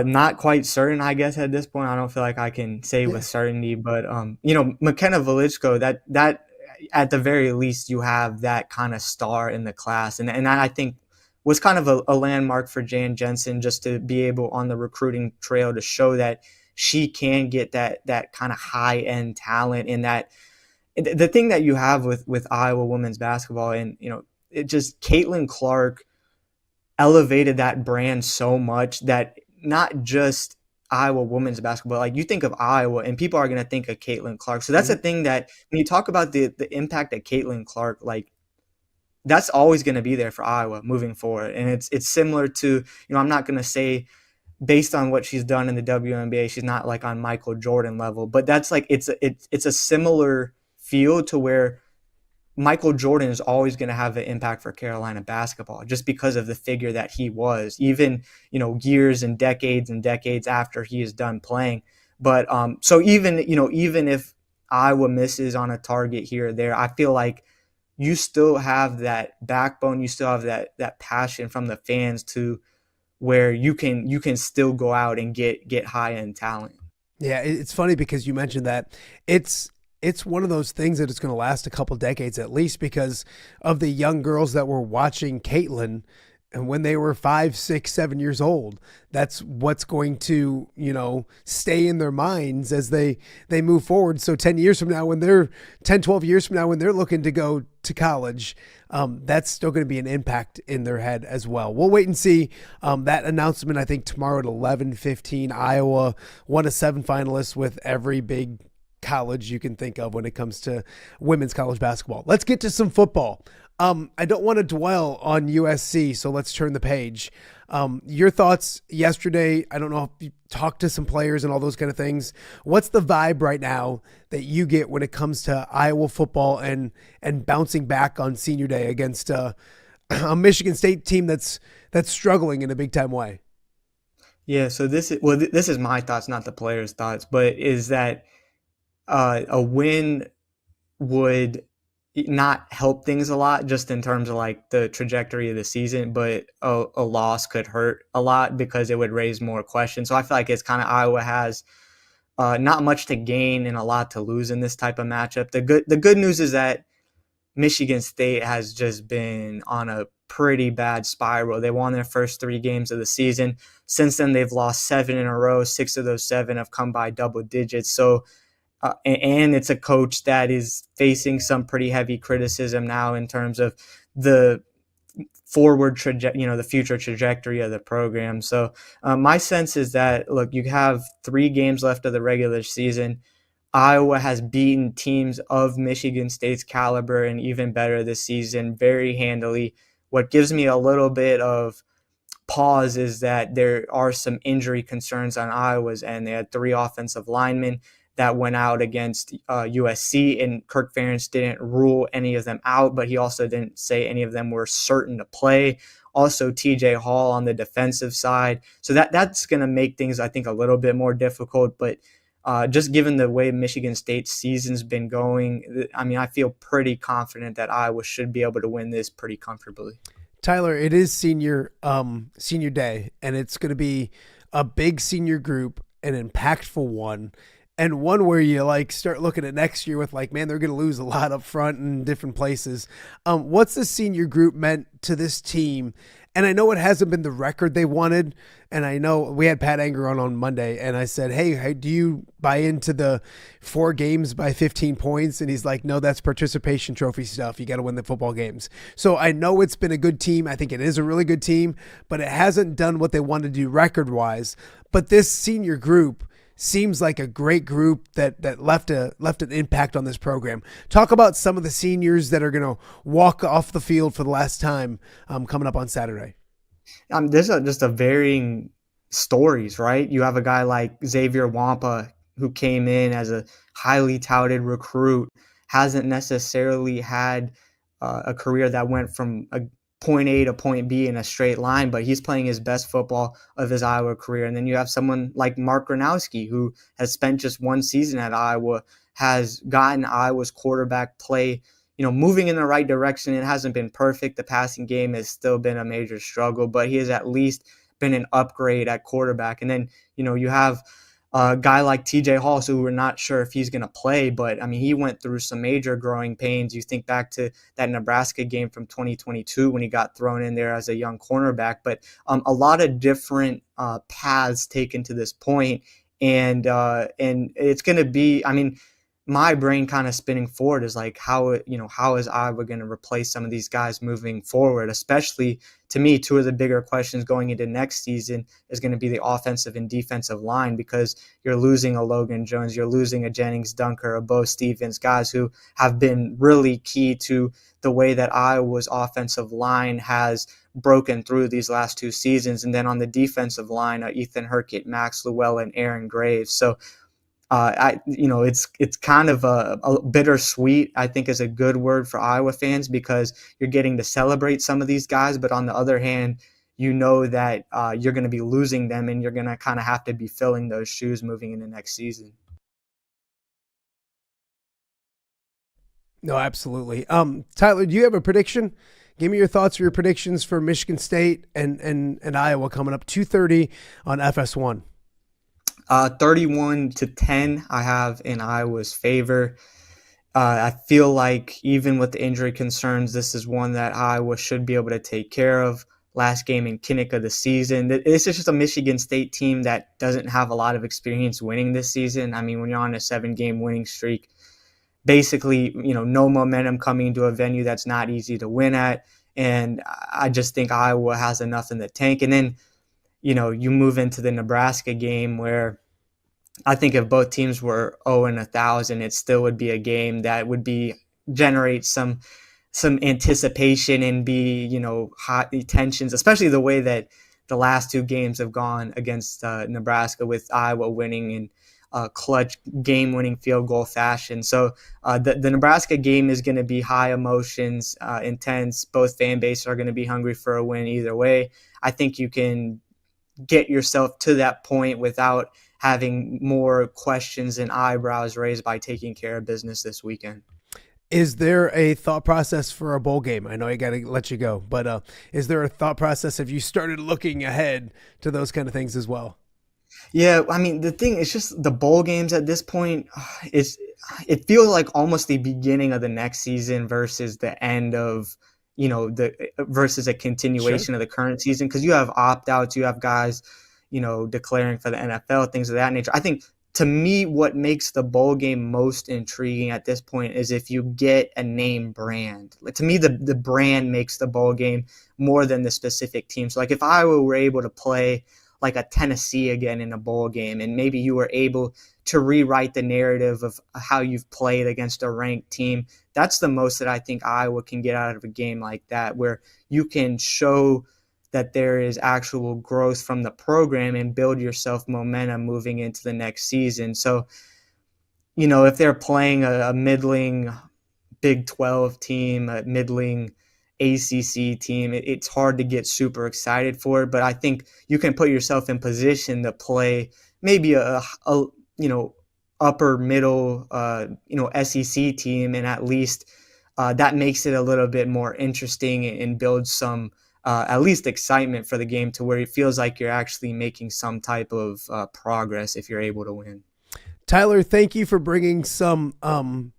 not quite certain, I guess, at this point. I don't feel like I can say with certainty, but McKenna Velichko, that at the very least you have that kind of star in the class, and I think was kind of a landmark for Jan Jensen, just to be able on the recruiting trail to show that she can get that kind of high end talent. And that the thing that you have with Iowa women's basketball, and it just, Caitlin Clark elevated that brand so much that not just Iowa women's basketball, like you think of Iowa and people are going to think of Caitlin Clark. So that's the thing, that when you talk about the impact of Caitlin Clark, like that's always going to be there for Iowa moving forward. And it's similar to, I'm not going to say based on what she's done in the WNBA, she's not like on Michael Jordan level, but that's like, it's a similar feel to where Michael Jordan is always going to have an impact for Carolina basketball just because of the figure that he was, even, years and decades after he is done playing. But so even if Iowa misses on a target here or there, I feel like you still have that backbone, you still have that passion from the fans to where you can still go out and get high end talent. Yeah, it's funny because you mentioned that it's one of those things that is going to last a couple decades at least, because of the young girls that were watching Caitlin and when they were 5, 6, 7 years old. That's what's going to, stay in their minds as they move forward. So 10 years from now, 12 years from now, when they're looking to go to college, that's still going to be an impact in their head as well. We'll wait and see that announcement. I think tomorrow at 11:15, Iowa, 1 of 7 finalists with every big college you can think of when it comes to women's college basketball. Let's get to some football. I don't want to dwell on USC, so let's turn the page. Your thoughts yesterday, I don't know if you talked to some players and all those kind of things. What's the vibe right now that you get when it comes to Iowa football and bouncing back on senior day against a Michigan State team that's struggling in a big time way? Yeah, so this is my thoughts, not the players' thoughts, but is that a win would not help things a lot just in terms of like the trajectory of the season, but a loss could hurt a lot because it would raise more questions. So I feel like it's kind of Iowa has not much to gain and a lot to lose in this type of matchup. The good news is that Michigan State has just been on a pretty bad spiral. They won their first 3 games of the season. Since then, they've lost 7 in a row. 6 of those 7 have come by double digits. So and it's a coach that is facing some pretty heavy criticism now in terms of the forward the future trajectory of the program. So my sense is that, look, you have 3 games left of the regular season. Iowa has beaten teams of Michigan State's caliber and even better this season very handily. What gives me a little bit of pause is that there are some injury concerns on Iowa's end. They had 3 offensive linemen that went out against USC, and Kirk Ferentz didn't rule any of them out, but he also didn't say any of them were certain to play. Also, TJ Hall on the defensive side. So that's going to make things, I think, a little bit more difficult. But just given the way Michigan State's season's been going, I mean, I feel pretty confident that Iowa should be able to win this pretty comfortably. Tyler, it is senior day, and it's going to be a big senior group, an impactful one, and one where you like start looking at next year with like, man, they're going to lose a lot up front in different places. What's the senior group meant to this team? And I know it hasn't been the record they wanted. And I know we had Pat Anger on Monday, and I said, hey, do you buy into the 4 games by 15 points? And he's like, no, that's participation trophy stuff. You got to win the football games. So I know it's been a good team. I think it is a really good team, but it hasn't done what they wanted to do record-wise. But this senior group seems like a great group that left an impact on this program. Talk about some of the seniors that are going to walk off the field for the last time coming up on Saturday. There's just a varying stories, right? You have a guy like Xavier Wampa who came in as a highly touted recruit, hasn't necessarily had a career that went from a point A to point B in a straight line, but he's playing his best football of his Iowa career. And then you have someone like Mark Gronowski, who has spent just 1 season at Iowa, has gotten Iowa's quarterback play, moving in the right direction. It hasn't been perfect. The passing game has still been a major struggle, but he has at least been an upgrade at quarterback. And then, you have a guy like TJ Hall, so we're not sure if he's going to play, but I mean, he went through some major growing pains. You think back to that Nebraska game from 2022 when he got thrown in there as a young cornerback, but a lot of different paths taken to this point. And it's going to be, I mean, my brain kind of spinning forward is like, how is Iowa going to replace some of these guys moving forward? Especially to me, 2 of the bigger questions going into next season is going to be the offensive and defensive line, because you're losing a Logan Jones, you're losing a Jennings Dunker, a Bo Stevens, guys who have been really key to the way that Iowa's offensive line has broken through these last 2 seasons. And then on the defensive line, Ethan Hurkett, Max Llewellyn, Aaron Graves. So it's kind of a bittersweet, I think, is a good word for Iowa fans, because you're getting to celebrate some of these guys, but on the other hand, that you're going to be losing them, and you're going to kind of have to be filling those shoes moving into next season. No, absolutely. Tyler, do you have a prediction? Give me your thoughts or your predictions for Michigan State and Iowa coming up 2:30 on FS1. 31-10, I have in Iowa's favor. I feel like even with the injury concerns, this is one that Iowa should be able to take care of. Last game in Kinnick of the season. This is just a Michigan State team that doesn't have a lot of experience winning this season. I mean, when you're on a 7-game winning streak, basically, no momentum coming into a venue that's not easy to win at. And I just think Iowa has enough in the tank. And then, you move into the Nebraska game where I think if both teams were 0-1,000, it still would be a game that would generate some anticipation and be, hot tensions, especially the way that the last 2 games have gone against Nebraska, with Iowa winning in clutch game-winning field goal fashion. So the Nebraska game is going to be high emotions, intense. Both fan bases are going to be hungry for a win either way. I think you can get yourself to that point without having more questions and eyebrows raised by taking care of business this weekend. Is there a thought process for a bowl game? I know I got to let you go, but is there a thought process? Have you started looking ahead to those kind of things as well? Yeah, I mean, the thing is just the bowl games at this point, it feels like almost the beginning of the next season versus the end of, versus a continuation of the current season, because you have opt-outs, you have guys, declaring for the NFL, things of that nature. I think, to me, what makes the bowl game most intriguing at this point is if you get a name brand. Like, to me, the brand makes the bowl game more than the specific team. So, like, if Iowa were able to play like a Tennessee again in a bowl game, and maybe you were able to rewrite the narrative of how you've played against a ranked team, that's the most that I think Iowa can get out of a game like that, where you can show that there is actual growth from the program and build yourself momentum moving into the next season. So, if they're playing a middling Big 12 team, a middling ACC team, it's hard to get super excited for it. But I think you can put yourself in position to play maybe a upper middle, SEC team, and at least that makes it a little bit more interesting and builds some at least excitement for the game to where it feels like you're actually making some type of progress if you're able to win. Tyler, thank you for bringing some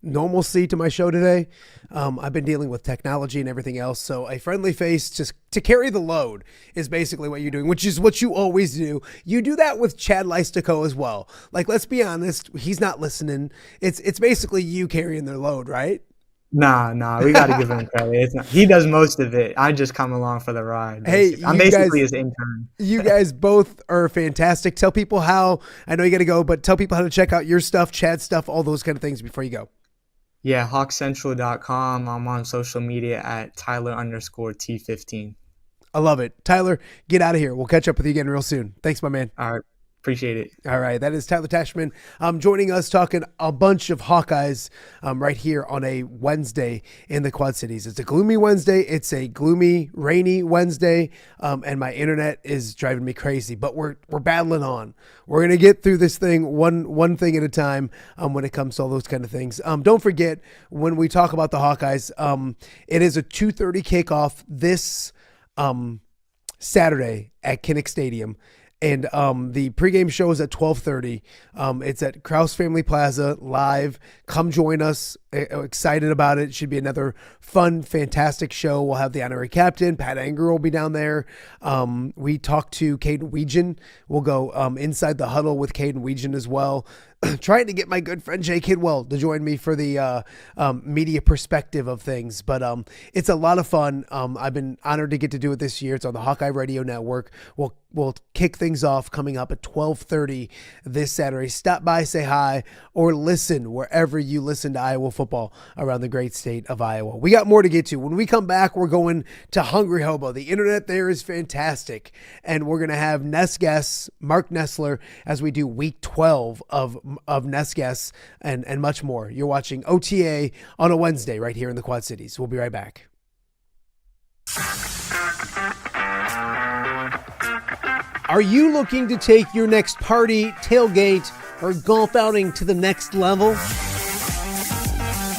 normalcy to my show today. I've been dealing with technology and everything else, so a friendly face just to carry the load is basically what you're doing, which is what you always do. You do that with Chad Leistico as well. Like, let's be honest, he's not listening. It's basically you carrying their load, right? Nah, we got to give him credit. He does most of it. I just come along for the ride. Hey, I'm basically his intern. You guys both are fantastic. Tell people how, I know you got to go, but tell people how to check out your stuff, Chad's stuff, all those kind of things before you go. Yeah, hawkcentral.com. I'm on social media at Tyler_T15. I love it. Tyler, get out of here. We'll catch up with you again real soon. Thanks, my man. All right. Appreciate it. All right. That is Tyler Tachman joining us, talking a bunch of Hawkeyes right here on a Wednesday in the Quad Cities. It's a gloomy Wednesday. It's a gloomy, rainy Wednesday, and my internet is driving me crazy. But we're battling on. We're going to get through this thing one thing at a time when it comes to all those kind of things. Don't forget, when we talk about the Hawkeyes, it is a 2:30 kickoff this Saturday at Kinnick Stadium. And the pregame show is at 12:30. It's at Kraus Family Plaza live. Come join us. Excited about it. It should be another fun, fantastic show. We'll have the honorary captain. Pat Anger will be down there. We talked to Caden Weegan. We'll go inside the huddle with Caden Weegan as well. Trying to get my good friend Jay Kidwell to join me for the media perspective of things. But it's a lot of fun. I've been honored to get to do it this year. It's on the Hawkeye Radio Network. We'll kick things off coming up at 12:30 this Saturday. Stop by, say hi, or listen wherever you listen to Iowa football around the great state of Iowa. We got more to get to. When we come back, we're going to Hungry Hobo. The internet there is fantastic. And we're going to have Ness Guess, Mark Nessler, as we do week 12 of Ness Guess and much more. You're watching OTA on a Wednesday right here in the Quad Cities. We'll be right back. Are you looking to take your next party, tailgate, or golf outing to the next level?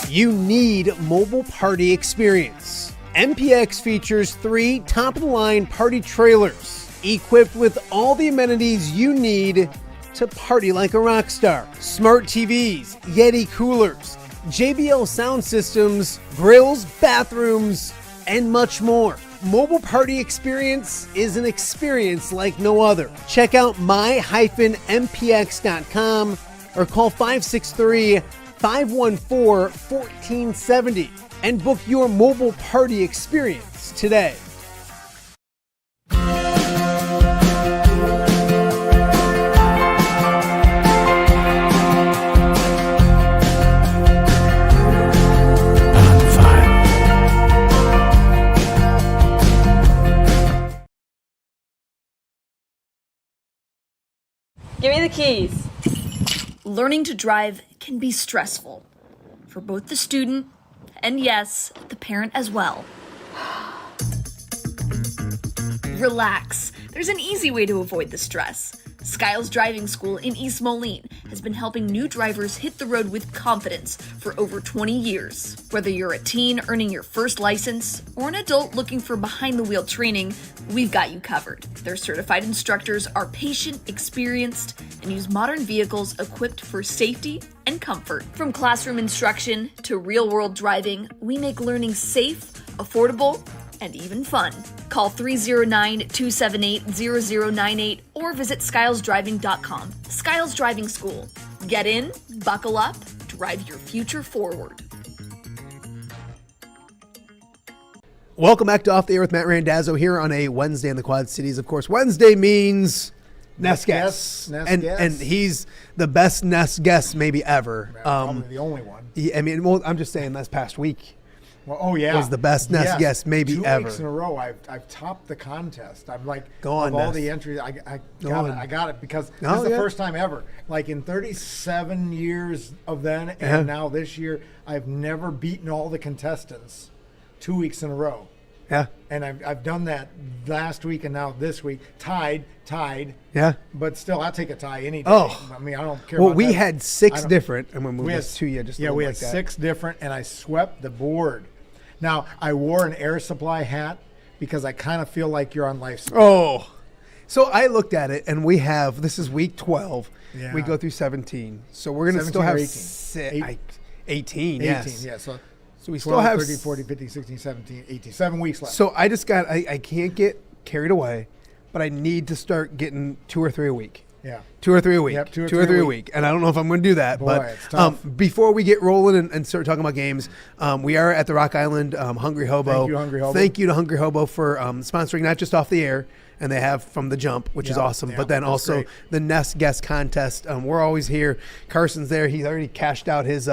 You need mobile party experience. MPX features 3 top-of-the-line party trailers equipped with all the amenities you need to party like a rock star. Smart TVs, Yeti coolers, JBL sound systems, grills, bathrooms, and much more. Mobile party experience is an experience like no other. Check out my-mpx.com or call 563-514-1470 and book your mobile party experience today. Give me the keys. Learning to drive can be stressful for both the student and, yes, the parent as well. Relax. There's an easy way to avoid the stress. Skiles Driving School in East Moline has been helping new drivers hit the road with confidence for over 20 years. Whether you're a teen earning your first license or an adult looking for behind-the-wheel training, we've got you covered. Their certified instructors are patient, experienced, and use modern vehicles equipped for safety and comfort. From classroom instruction to real-world driving, we make learning safe, affordable, and even fun. Call 309-278-0098 or visit skylesdriving.com. Skiles Driving School. Get in, buckle up, drive your future forward. Welcome back to Off the Air with Matt Randazzo here on a Wednesday in the Quad Cities. Of course, Wednesday means Ness Guess. And he's the best Ness Guess maybe ever. Probably the only one. I mean, well, I'm just saying this past week. Well, oh yeah, was the best Ness Guess maybe 2 ever. weeks in a row, I've topped the contest. I'm like, Go on, of all Ness. the entries, I got it because this Oh, is the yeah. first time ever. Like in 37 years of then and Yeah. now this year, I've never beaten all the contestants 2 weeks in a row. Yeah. And I've done that last week and now this week. Tied. Yeah. But still, I'll take a tie any day. Oh. I mean, I don't care. Well, about we that. had I 6 don't- different, and when we we had was 2, yeah, just a yeah, little we like had that. 6 different, and I swept the board. Now I wore an Air Supply hat because I kind of feel like you're on life support. Oh, so I looked at it, and we have this is week 12. Yeah. We go through 17, so we're gonna still 17 or have 18? 18. 18, Yes. yeah. So So we 12, still have 13, 14, 15, 16, 17, 18. 7 weeks left. So I just got I can't get carried away, but I need to start getting 2 or 3 a week. Yeah. 2 or 3 a week. Yep, 2 or 2 or 3 3 a week. And I don't know if I'm going to do that. Boy, but it's tough. before we get rolling and start talking about games, we are at the Rock Island Hungry Hobo. Thank you, Hungry Hobo. Thank you to Hungry Hobo for sponsoring not just off the air, and they have from the jump, which is Yep, awesome, yep, but then that's also great. the Ness Guess contest. We're always here. Carson's there. He's already cashed out his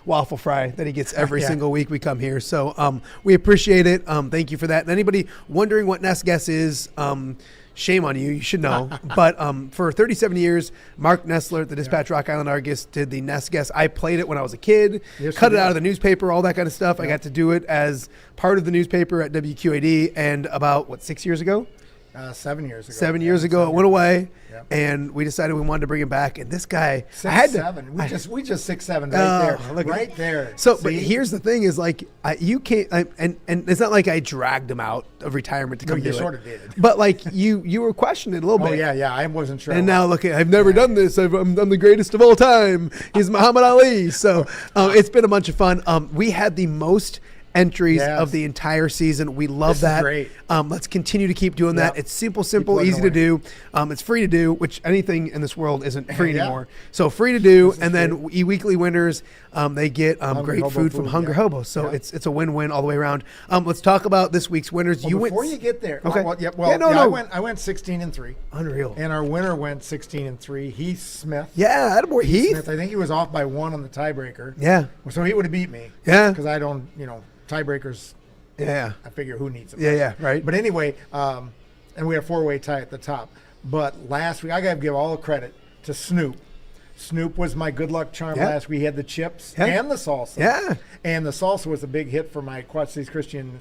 waffle fry that he gets every Yeah. single week we come here. So we appreciate it. Thank you for that. And anybody wondering what Ness Guess is, shame on you. You should know. But for 37 years, Mark Nessler at the Dispatch Rock Island Argus did the Ness Guess. I played it when I was a kid, Yes, cut you it out did. of the newspaper, all that kind of stuff. I got to do it as part of the newspaper at WQAD. And about, 6 years ago? 7 years ago. 7 Yeah, years ago, it 7 went away, Yep. and we decided we wanted to bring it back. And this guy, 6, I had to, 7. We just 6, 7 Oh, right there. look at Right that. there. So, but See? here's the thing: is like you can't, and it's not like I dragged him out of retirement to No, come you do sort it. of did. But like you were questioning a little Oh bit. yeah, I wasn't sure. And now look, I've never done this. I'm the greatest of all time. He's Muhammad Ali. So it's been a bunch of fun. We had the most entries Yes. of the entire season. We love This is that. great. Let's continue to keep doing that. Yep. It's simple, plugging easy to away. do. It's free to do, which anything in this world isn't free Yeah. anymore. So free to do, This is and then weekly winners, they get great Hobo food from food, Hungry yeah. Hobo. So Yeah. it's a win-win all the way around. Let's talk about this week's winners. Well, before you get there, Okay. no. I went 16-3. Unreal. And our winner went 16-3. Heath Smith. Yeah, attaboy, Heath. Smith. I think he was off by 1 on the tiebreaker. Yeah. So he would have beat me. Yeah. Because I don't, tiebreakers. Yeah. I figure who needs them. Yeah, right. But anyway, and we had a 4-way tie at the top. But last week, I got to give all the credit to Snoop. Snoop was my good luck charm Yeah. last week. He had the chips Yeah. and the salsa. Yeah. And the salsa was a big hit for my Quad Cities Christian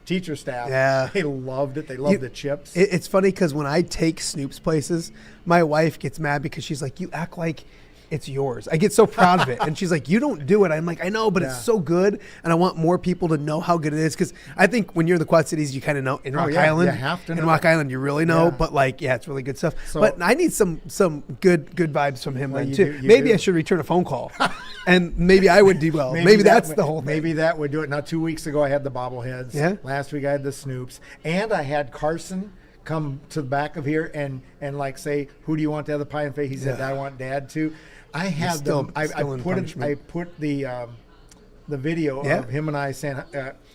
teacher staff. Yeah. They loved it. They loved the chips. It's funny because when I take Snoop's places, my wife gets mad because she's like, "You act like it's yours." I get so proud of it, and she's like, "You don't do it." I'm like, "I know, but Yeah. it's so good, and I want more people to know how good it is." Because I think when you're in the Quad Cities, you kind of know. In Rock yeah, Island, you have to in know. Rock Island, you really know. Yeah. But like, yeah, it's really good stuff. So- but I need some good vibes from him Well, then you too. do- you Maybe do. I should return a phone call, and maybe I would do well. Maybe that that's would- the whole thing. Maybe that would do it. Now, 2 weeks ago, I had the bobbleheads. Yeah. Last week, I had the Snoops. And I had Carson come to the back of here and like say, who do you want to have the pie and face? He said, Yeah. I want Dad to. I had still- them. I still in put it. punishment. I put the video Yeah. of him and I saying.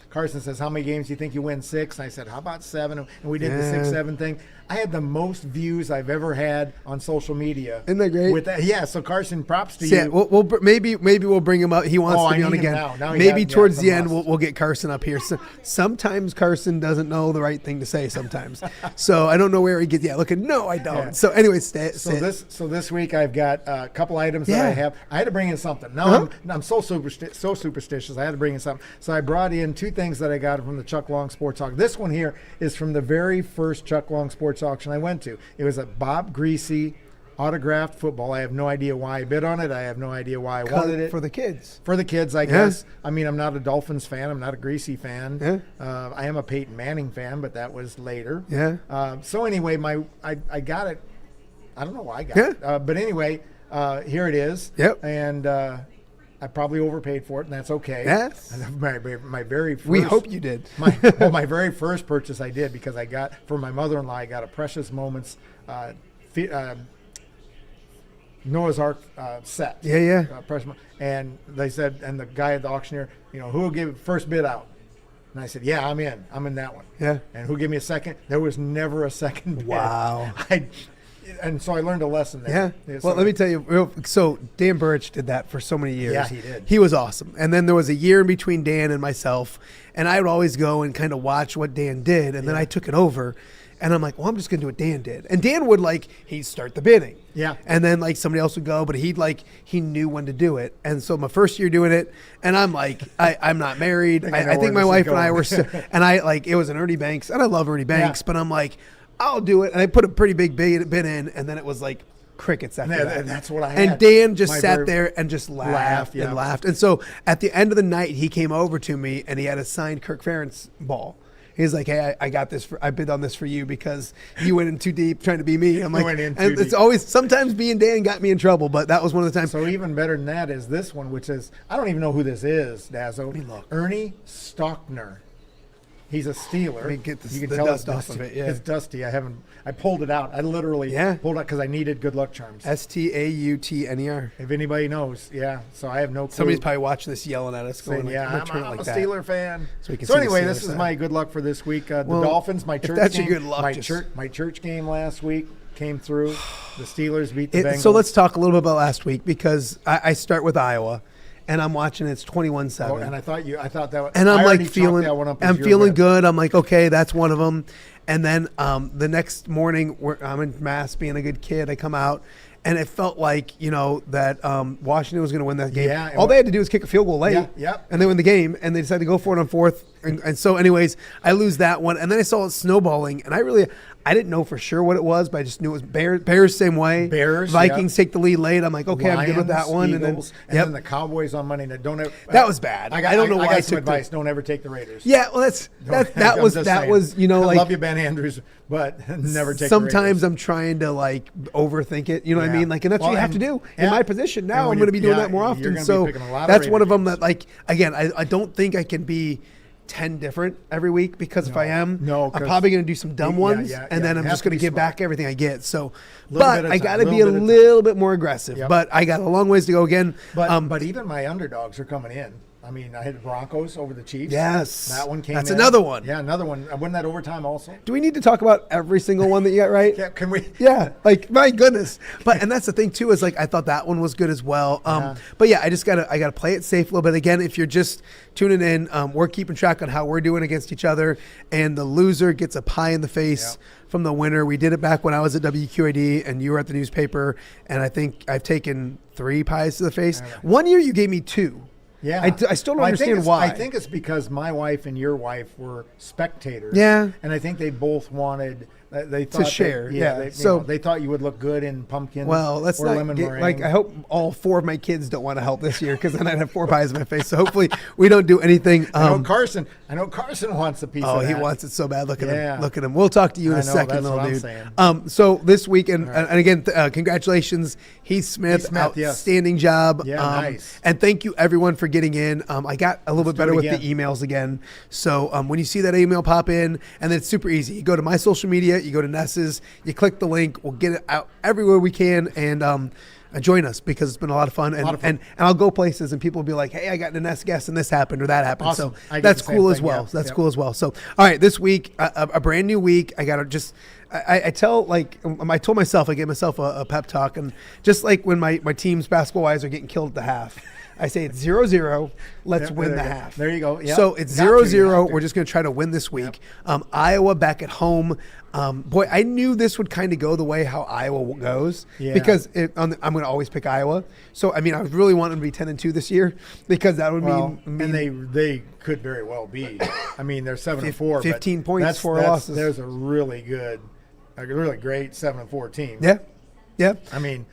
Carson says, "How many games do you think you win?" 6. And I said, "How about 7?" And we did the Yeah. 6-7 thing. I had the most views I've ever had on social media. Isn't that great? With that, yeah. So Carson, props to So, yeah, you. maybe we'll bring him up. He wants Oh, to I be on need him again. now. Now he Maybe has- yeah, towards it's the a end must. we'll get Carson up here. So, sometimes Carson doesn't know the right thing to say. Sometimes, so I don't know where he gets. Yeah, look at no, I don't. Yeah. So anyway, So this week I've got a couple items Yeah. that I have. I had to bring in something. Now Uh-huh. I'm so superstitious. I had to bring in something. So I brought in 2 things that I got from the Chuck Long Sports Auction. This one here is from the very first Chuck Long Sports Auction I went to. It was a Bob Greasy autographed football. I have no idea why I bid on it. I have no idea why I wanted it. for the kids. For the kids, I guess. I mean, I'm not a Dolphins fan. I'm not a Greasy fan. Yeah. I am a Peyton Manning fan, but that was later. Yeah. So anyway, I got it. I don't know why I got Yeah. it. But anyway, here it is. Yep. And I probably overpaid for it, and that's okay. Yes. And my very first, We hope you did. my very first purchase I did because I got, for my mother-in-law, I got a Precious Moments Noah's Ark set. Yeah. And they said, and the guy at the auctioneer, who will give first bid out? And I said, yeah, I'm in that one. Yeah. And who gave me a second? There was never a second bid. Wow. and so I learned a lesson there. Yeah. So, Well, let me tell you. So Dan Burch did that for so many years. Yeah, he did. He was awesome. And then there was a year in between Dan and myself, and I would always go and kind of watch what Dan did, and then I took it over. And I'm like, well, I'm just going to do what Dan did. And Dan would he'd start the bidding. Yeah. And then somebody else would go, but he knew when to do it. And so my first year doing it, and I'm like, I'm not married. I think my wife and I were, and it was an Ernie Banks, and I love Ernie Banks, but I'm like, I'll do it. And I put a pretty big bid in, and then it was crickets after that. That's what I had. And Dan just sat there and just laughed and yeah. laughed. And so at the end of the night, he came over to me, and he had a signed Kirk Ferentz ball. He's like, hey, I got this. I bid on this for you because you went in too deep trying to be me. I'm like, and it's always, sometimes being Dan got me in trouble, but that was one of the times. So even better than that is this one, which is, I don't even know who this is, Dazzo. Ernie Stockner. He's a Steeler. Let me get you can the tell dust it's off of dusty. it. Yeah. It's dusty. I pulled it out. I literally pulled it because I needed good luck charms. STAUTNER. If anybody knows, yeah. So I have no clue. Somebody's probably watching this yelling at us saying, going, I'm a Steeler fan. So anyway, this is my good luck for this week. The Dolphins, my church that's game. Your good luck, my church game last week came through. The Steelers beat the Bengals. So let's talk a little bit about last week because I start with Iowa. And I'm watching it's 21-7. Oh, and I thought that was, and I'm feeling feeling good. I'm like, okay, that's one of them. And then the next morning, I'm in Mass being a good kid. I come out, and it felt like, that Washington was going to win that game. Yeah, all they had to do was kick a field goal late, and they win the game, and they decided to go for it on fourth. And so, anyways, I lose that one. And then I saw it snowballing, and I didn't know for sure what it was, but I just knew it was Bears same way. Vikings take the lead late. I'm like, okay, Lions, I'm good with that one. Eagles, and then the Cowboys on Monday night. That was bad. I don't know why I got took some advice. Don't ever take the Raiders. Yeah, well, that was I love you, Ben Andrews, but never take. Sometimes the Raiders. I'm trying to overthink it. You know what I mean? And that's what you have to do in my position now. I'm going to be doing that more often. So that's one of them that again, I don't think I can be 10 different every week because if I am, I'm probably going to do some dumb ones, and then I'm just going to give back everything I get. So, but I got to be a little bit more aggressive. Yep. But I got a long ways to go again. But even my underdogs are coming in. I mean, I had the Broncos over the Chiefs. Yes. That one came That's in. another one. Yeah, another one. Wasn't that overtime also? Do we need to talk about every single one that you got right? Yeah, can we? Yeah, my goodness. And that's the thing too, is I thought that one was good as well. But yeah, I gotta play it safe a little bit. Again, if you're just tuning in, we're keeping track on how we're doing against each other, and the loser gets a pie in the face from the winner. We did it back when I was at WQAD and you were at the newspaper, and I think I've taken 3 pies to the face. One year you gave me 2. Yeah, I still don't understand why. I think it's because my wife and your wife were spectators. Yeah, and I think they both wanted. They thought to share. They thought you would look good in pumpkin. Well, let's or not lemon get, meringue. I hope all 4 of my kids don't want to help this year because then I'd have 4 pies in my face. So hopefully we don't do anything. I know Carson wants a piece. Oh, of that. He wants it so bad. Look at him. Look at him. We'll talk to you in a second, little dude. So this weekend, and again, congratulations, Heath Smith. Outstanding job. Yeah, nice. And thank you everyone for getting in. I got a little bit better with the emails again. So when you see that email pop in, and then it's super easy. You go to my social media, you go to Ness's, you click the link. We'll get it out everywhere we can, and join us because it's been a lot of fun. And I'll go places and people will be like, hey, I got the Ness Guess and this happened or that happened. Awesome. So that's cool as well. So that's cool as well. So, all right, this week, a brand new week. I got to just, I told myself, I gave myself a pep talk, and just like when my team's basketball-wise are getting killed at the half, I say it's 0-0. Let's win the half. There you go. Yep. So it's 0-0. We're just going to try to win this week. Iowa back at home. Boy, I knew this would kind of go the way how Iowa goes because I'm going to always pick Iowa. So, I mean, I really want them to be 10-2 this year because that would mean and they could very well be. I mean, they're 7-4. 15 points, 4 losses. There's a really good, a really great 7-4 team. Yeah. Yeah. I mean,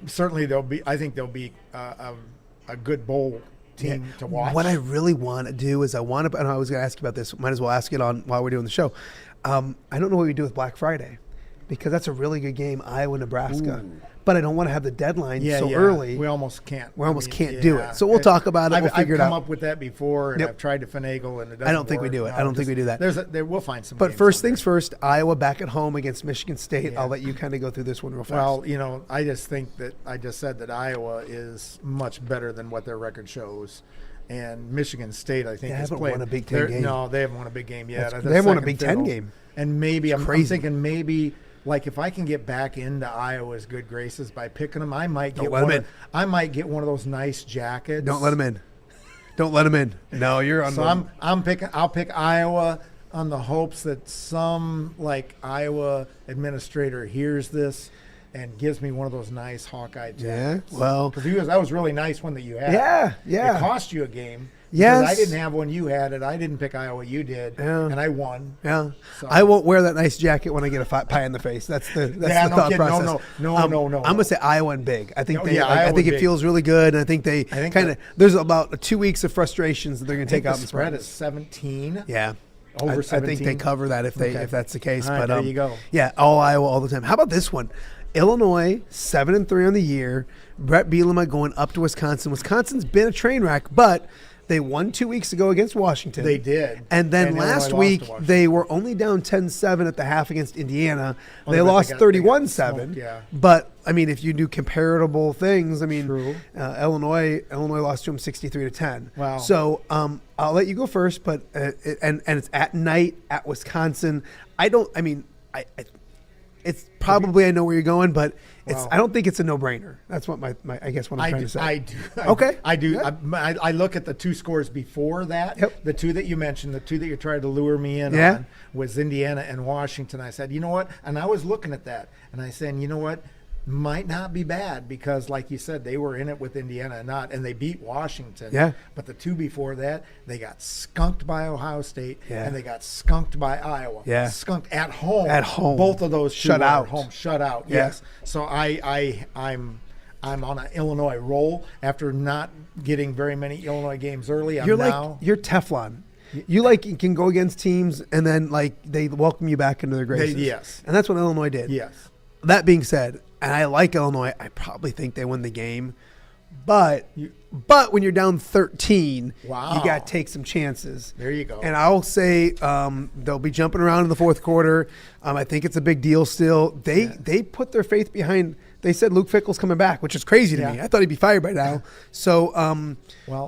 certainly I think they'll be a good bowl team to watch. What I really want to do is and I was going to ask you about this. Might as well ask it on while we're doing the show. I don't know what we do with Black Friday because that's a really good game, Iowa, Nebraska. Ooh. But I don't want to have the deadline early. We almost can't. Can't do it. So we'll talk about it. We'll figure it out. I've come up with that before, and I've tried to finagle, and it doesn't I don't think we do it. No, I don't think we do that. We'll find some. But first things first, Iowa back at home against Michigan State. I'll let you kind of go through this one real fast. Well, I just think that I just said that Iowa is much better than what their record shows. And Michigan State, I think, they haven't won a Big Ten game. No, they haven't won a big game yet. They haven't won a Big Ten game. And maybe I'm thinking maybe like if I can get back into Iowa's good graces by picking them, I might Don't get let 'em one. in. I might get one of those nice jackets. Don't let them in. Don't let them in. No, you're on. So I'll pick Iowa on the hopes that some like Iowa administrator hears this and gives me one of those nice Hawkeye jackets. Yeah, well, because that was really nice one that you had. Yeah. It cost you a game. Yes. Because I didn't have one, you had it. I didn't pick Iowa, you did, and I won. Yeah, So. I won't wear that nice jacket when I get a pie in the face. That's the thought kidding. process. No. I'm gonna say Iowa and big. I think I Iowa think it big. feels really good, and I think they kind of. There's about 2 weeks of frustrations that they're gonna take out. The spread is 17. Yeah. Over 17. I think they cover that if that's the case. All right, but there you go. Yeah, all Iowa all the time. How about this one? Illinois 7-3 on the year. Brett Bielema going up to Wisconsin. Wisconsin's been a train wreck, but they won 2 weeks ago against Washington. They did. And then And last Illinois week, lost to Washington. they were only down 10-7 at the half against Indiana. Oh, They but lost they got 31-7. smoked, yeah. But, I mean, if you do comparable things, I mean, True. Illinois lost to them 63-10. Wow. So I'll let you go first, but and it's at night at Wisconsin. It's probably I know where you're going, but I don't think it's a no-brainer. That's what my I guess what I'm trying to say. I do. Okay. I do. Yeah. I look at the two scores before that. Yep. The two that you mentioned, the two that you tried to lure me in Yeah. on was Indiana and Washington. I said, you know what? And I was looking at that, and I said, you know what? Might not be bad because, like you said, they were in it with Indiana and they beat Washington. Yeah. But the two before that, they got skunked by Ohio State and they got skunked by Iowa. Yeah. Skunked at home. At home. Both of those two Shut were out. At home. Shut out. Yeah. Yes. So I'm on an Illinois roll after not getting very many Illinois games early. You're Teflon. You can go against teams and then they welcome you back into their graces. Yes. And that's what Illinois did. Yes. That being said, and I like Illinois, I probably think they win the game. But when you're down 13, Wow. you got to take some chances. There you go. And I'll say they'll be jumping around in the fourth quarter. I think it's a big deal still. They put their faith behind. They said Luke Fickell's coming back, which is crazy to me. I thought he'd be fired by now. So,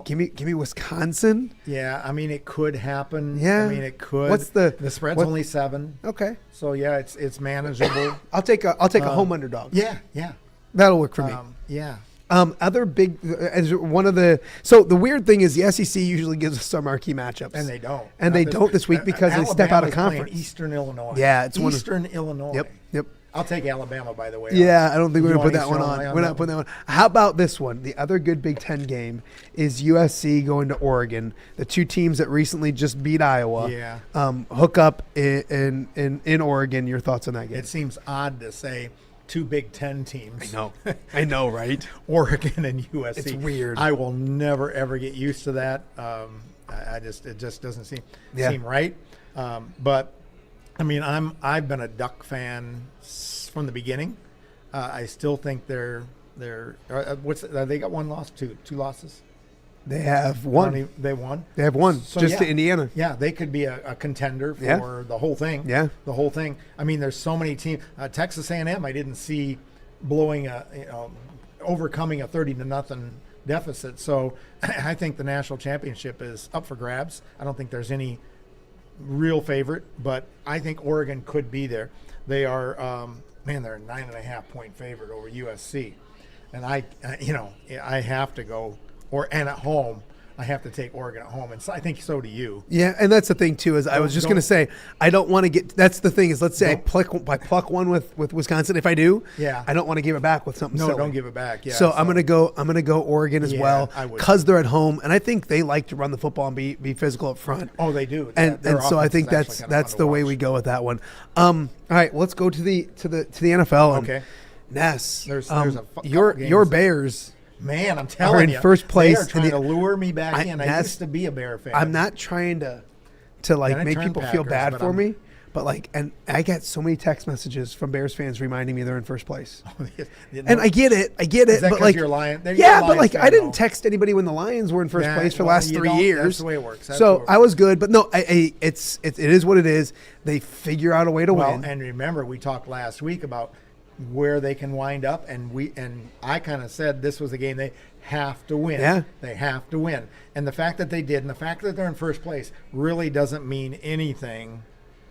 give me Wisconsin. Yeah, I mean it could happen. Yeah. I mean it could. What's the spread's only 7. Okay. So yeah, it's manageable. I'll take a home underdog. Yeah. That'll work for me. Yeah. Other big as one of the the weird thing is the SEC usually gives us some marquee matchups, And they don't. and they don't this week because they step out of Alabama's playing conference. Eastern Illinois. Yeah, it's Eastern Illinois. Yep. I'll take Alabama, by the way. Yeah, I don't think we're You going to put want that one Eastern on. Illinois We're that not putting that one. How about this one? The other good Big Ten game is USC going to Oregon. The two teams that recently just beat Iowa. Yeah. Hook up in Oregon. Your thoughts on that game? It seems odd to say two Big Ten teams. I know, right? Oregon and USC. It's weird. I will never ever get used to that. It just doesn't seem right. But I mean, I've been a Duck fan from the beginning. I still think they're they got one loss, two losses. They have one. They won. They have one So, just yeah. to Indiana. Yeah, they could be a contender for the whole thing. Yeah. The whole thing. I mean, there's so many teams. Texas A&M, I didn't see blowing overcoming a 30-0 deficit. So I think the national championship is up for grabs. I don't think there's any real favorite, but I think Oregon could be there. They are, they're a 9.5 point favorite over USC, and I have to go. And at home, I have to take Oregon at home, and so I think so do you. Yeah, and that's the thing too. Is I was just going to say I don't want to get. That's the thing is, let's say I pluck one with Wisconsin. If I do, I don't want to give it back with something. No, silly. don't give it back. Yeah. So I'm gonna go Oregon as well because they're at home, and I think they like to run the football and be physical up front. Oh, they do. And so I think that's the way we go with that one. All right, let's go to the NFL. Okay. Ness, there's your Bears. Man, I'm are telling you, in first place. They are trying to lure me back in. I used to be a Bear fan. I'm not trying to make people feel bad for me, but and I get so many text messages from Bears fans reminding me they're in first place. And I get it, Is that but 'cause you're Lion? I didn't text anybody when the Lions were in first place for the last 3 years. That's the way it works. So I was good, but no, it is what it is. They figure out a way to win. And remember, we talked last week about where they can wind up, and I kind of said this was a game they have to win. Yeah. They have to win. And the fact that they did, and the fact that they're in first place really doesn't mean anything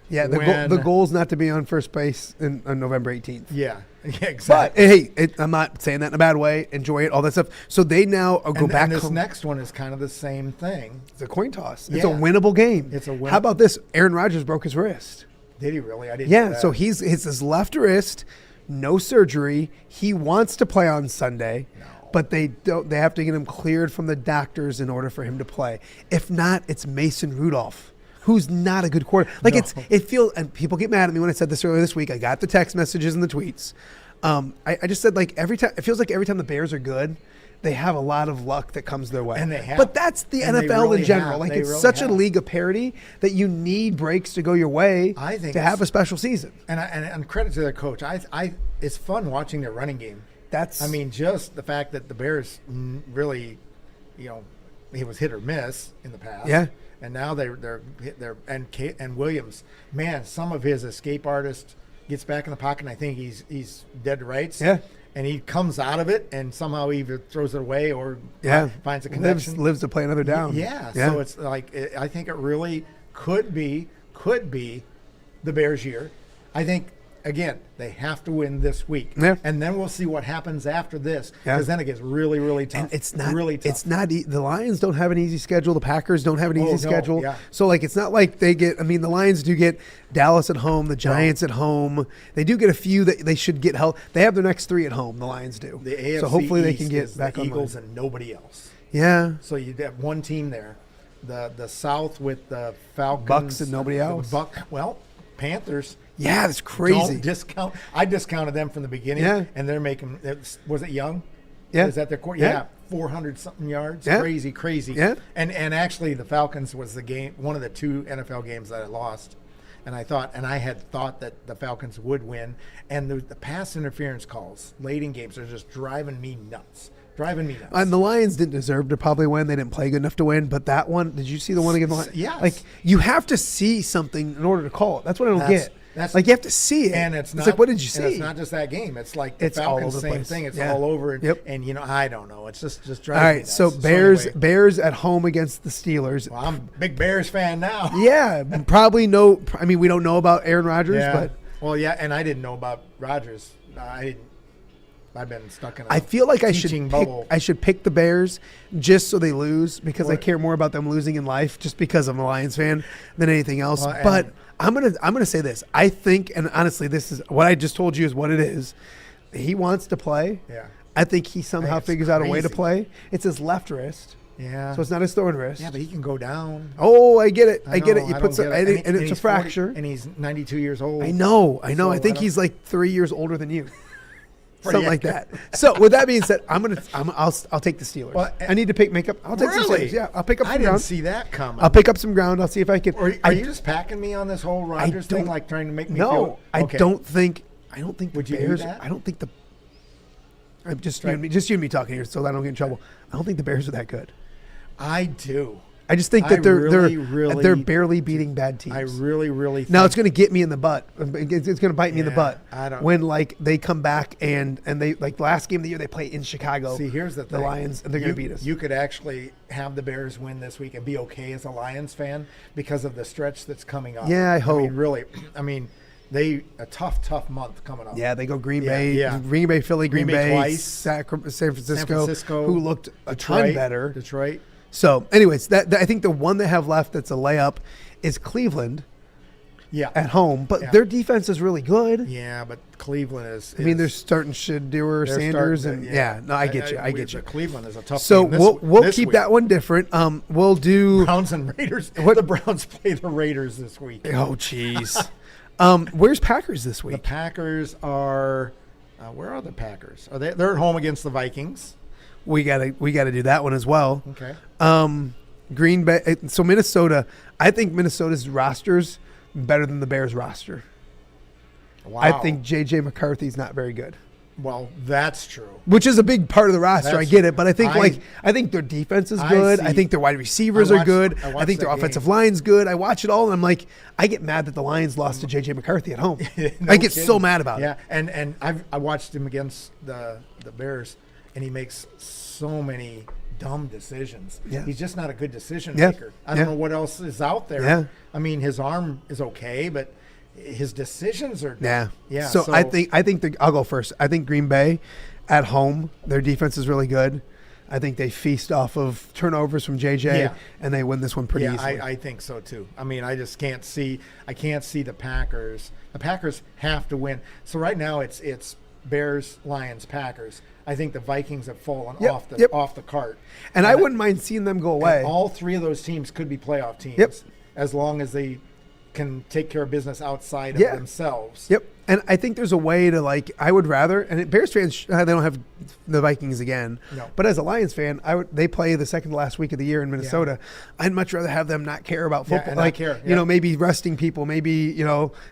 Yeah, the goal is not to be on first base on November 18th. Yeah, exactly. But hey, I'm not saying that in a bad way. Enjoy it, all that stuff. So they now go back. And this home. next one is kind of the same thing. It's a coin toss. Yeah. It's a winnable game. It's a win. How about this? Aaron Rodgers broke his wrist. Did he really? I didn't. Yeah, know that. so it's his left wrist, no surgery. He wants to play on Sunday. But they have to get him cleared from the doctors in order for him to play. If not, it's Mason Rudolph, who's not a good quarter. And people get mad at me when I said this earlier this week. I got the text messages and the tweets. I just said, like, every time, it feels like every time the Bears are good, they have a lot of luck that comes their way. And they have. But that's the NFL in general. Have. Like, they it's really such have. a league of parity that you need breaks to go your way to have a special season. And credit to their coach. It's fun watching their running game. Just the fact that the Bears really, he was hit or miss in the past. Yeah. And now they're and Williams, man, some of his escape artist gets back in the pocket and I think he's dead to rights. Yeah. And he comes out of it and somehow either throws it away or finds a connection. Lives to play another down. Yeah. So it's like I think it really could be the Bears' year. I think again, they have to win this week. Yeah. And then we'll see what happens after this. Because then it gets really, really tough. And it's not really tough. It's not the Lions don't have an easy schedule. The Packers don't have an easy schedule. Yeah. So like it's not like they get. I mean, the Lions do get Dallas at home, the Giants at home. They do get a few that they should get help. They have their next 3 at home. The Lions do. The AFC so hopefully they East can get is back the on Eagles line. and nobody else. Yeah. So you have one team there. The South with the Falcons, Bucks and nobody else. Panthers. Yeah, that's crazy. Don't discount. I discounted them from the beginning. Yeah. And they're making. Was it Young? Yeah. Is that their court? Yeah. Yeah. 400 something yards. Yeah. Crazy. Yeah. And actually, the Falcons was the game. One of the 2 NFL games that I lost. And I had thought that the Falcons would win. And the pass interference calls late in games are just driving me nuts. And the Lions didn't deserve to probably win. They didn't play good enough to win. But that one, did you see the one against the Lions? Yes. Like, you have to see something in order to call it. That's what I don't get. That's like, you have to see it. And it's not like, what did you see? And it's not just that game. It's like the It's all Falcons, over the same place. thing. It's Yeah. all over. Yep. And I don't know. It's just driving All me right, nuts. so anyway. Bears at home against the Steelers. Well, I'm a big Bears fan now. Yeah, probably no. I mean, we don't know about Aaron Rodgers, but well, yeah, and I didn't know about Rodgers. I've been stuck in a I feel like I bubble. should pick the Bears just so they lose because I care more about them losing in life just because I'm a Lions fan than anything else. Well, but I'm gonna say this. I think, and honestly, this is what I just told you is what it is. He wants to play. Yeah. I think he somehow figures out a way to crazy. play. It's his left wrist. Yeah. So it's not his throwing wrist. Yeah, but he can go down. Oh, I get it. I get it. know, You I put don't some, get it. and it's a he's 40 fracture. and he's 92 years old. I know. So I think don't- he's like 3 years older than you. Pretty Something like that. So with that being said, I'll take the Steelers. Well, I need to make up. I'll take the Really? Steelers. Yeah, I'll pick up some I didn't ground. see that coming. I'll pick up some ground. I'll see if I can. Or are you just packing me on this whole Rodgers thing, like trying to make me feel? No, Okay. I don't think the Would you do Bears. that? I don't think the. I'm just you and me talking here, so I don't get in trouble. I don't think the Bears are that good. I do. I just think that really they're barely beating bad teams. I really think. Now it's going to get me in the butt. It's going to bite me in the butt. I don't- when like they come back and they like last game of the year they play in Chicago. See, here's the thing. Lions, and they're going to beat us. You could actually have the Bears win this week and be okay as a Lions fan because of the stretch that's coming up. Yeah, I hope. mean, really. I mean, a tough month coming up. Yeah, they go Green Yeah, Bay, yeah. Green Bay, Philly, Green Bay twice. San Francisco, who looked a ton Detroit, better. Detroit. So, anyways, that I think the one they have left that's a layup is Cleveland. Yeah. At home, but Yeah. their defense is really good. Yeah, but Cleveland is. I mean, they're starting Shedeur, they're Sanders, starting and to- yeah. No, I get you. I get you. Cleveland is a tough. So team this, we'll this keep week. that one different. We'll do Browns and Raiders. What- The Browns play the Raiders this week. Oh, jeez. Where's Packers this The week? Packers are. Where are the Packers? Are they? They're at home against the Vikings. We gotta do that one as well. Okay. Green Bay. So Minnesota. I think Minnesota's roster's better than the Bears roster. Wow. I think J.J. McCarthy's not very good. Well, that's true. Which is a big part of the roster. I That's get true. it, but I think their defense is good. I think their wide receivers are good. I think their offensive line's good. I watch it all, and I'm like, I get mad that the Lions lost to J.J. McCarthy at home. I get so mad about it. Yeah, and I watched him against the Bears, and he makes so many dumb decisions. Yeah. He's just not a good decision Yeah. maker. I don't know what else is out there. Yeah. I mean, his arm is okay, but his decisions are dumb. Yeah. Yeah. So I think I'll go first. I think Green Bay at home, their defense is really good. I think they feast off of turnovers from JJ, and they win this one pretty easily. I think so too. I mean, I just can't see. I can't see the Packers. The Packers have to win. So right now it's Bears, Lions, Packers. I think the Vikings have fallen off the cart. And I wouldn't mind seeing them go away. All three of those teams could be playoff teams. Yep. As long as they can take care of business outside of themselves. Yep. And I think there's a way to, like, I would rather, and Bears fans, they don't have the Vikings again. No. But as a Lions fan, they play the second to last week of the year in Minnesota. I'd much rather have them not care about football. and like, not care. you know, maybe resting people, maybe, hey,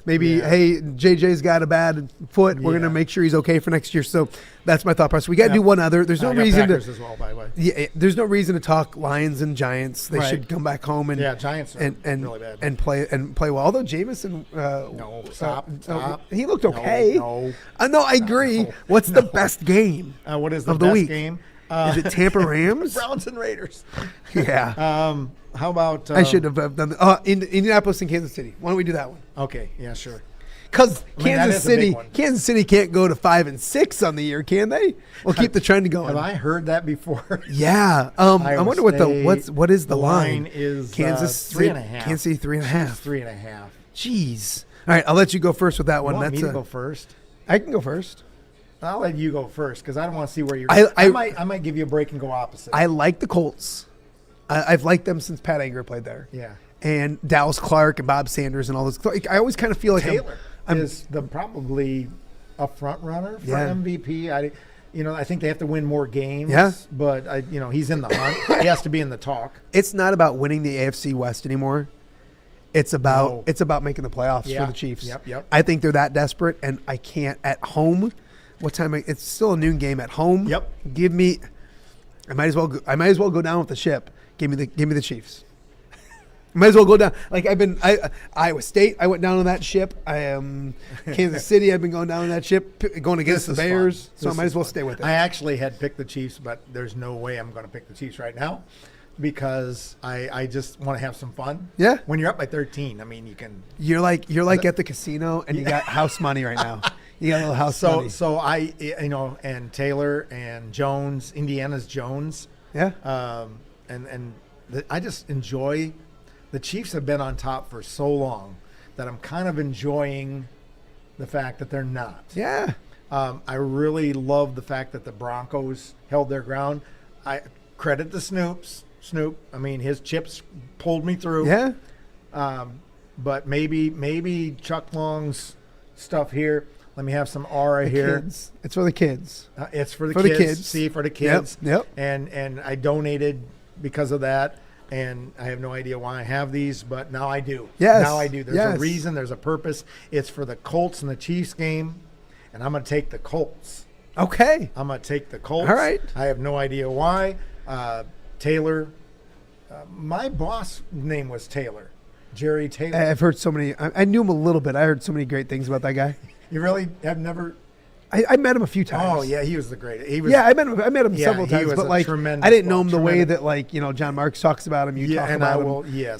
JJ's got a bad foot. We're going to make sure he's okay for next year. So that's my thought process. We got to do one other. There's no reason Packers to. as well, by the way. Yeah, there's no reason to talk Lions and Giants. They Right. should come back home and Giants are really bad. and play well. Although Jamison, Stop. he looked okay. No, I agree. What's the best game? What is the of the best week? game? Is it Tampa Rams? Browns and Raiders. Yeah. How about? I should have done Indianapolis and Kansas City. Why don't we do that one? Okay. Yeah. Sure. Because that is a big one. Kansas City can't go to 5-6 on the year, can they? We'll keep the trend going. Have I heard that before? Yeah. I wonder what is the line? Is Kansas 3.5. Kansas City 3.5. 3.5. Jeez. All right, I'll let you go first with that one. You want That's me to go first? I can go first. I'll let you go first because I don't want to see where you're. I might give you a break and go opposite. I like the Colts. I've liked them since Pat Anger played there. Yeah. And Dallas Clark and Bob Sanders and all those. I always kind of feel like Taylor is probably a front runner for MVP. I think they have to win more games. Yeah. But he's in the hunt. He has to be in the talk. It's not about winning the AFC West anymore. It's about making the playoffs for the Chiefs. Yep. I think they're that desperate, and I can't at home. What time? It's still a noon game at home. Yep. Give me. I might as well go down with the ship. Give me the Chiefs. Might as well go down. Like Iowa State. I went down on that ship. I am Kansas City. I've been going down on that ship, going against the Bears. So I might as well stay with it. I actually had picked the Chiefs, but there's no way I'm going to pick the Chiefs right now because I just want to have some fun. Yeah. When you're up by 13, I mean, you can. You're like at the casino and you got house money right now. You got a little house money. So I and Taylor and Jones, Indiana's Jones. Yeah. I just enjoy. The Chiefs have been on top for so long that I'm kind of enjoying the fact that they're not. Yeah. I really love the fact that the Broncos held their ground. I credit the Snoop. I mean, his chips pulled me through. Yeah. But maybe Chuck Long's stuff here. Let me have some aura here. Kids. It's for the kids. It's for the kids. See, for the kids. Yep. And I donated because of that. And I have no idea why I have these, but now I do. Yes. Now I do. There's a reason. There's a purpose. It's for the Colts and the Chiefs game, and I'm going to take the Colts. Okay. I'm going to take the Colts. All right. I have no idea why. Taylor. My boss name was Taylor. Jerry Taylor. I've heard so many. I knew him a little bit. I heard so many great things about that guy. You really have never. I met him a few times. Oh yeah, he was the greatest. I met him several times, but like I didn't know him the way that John Marks talks about him. You talk about him.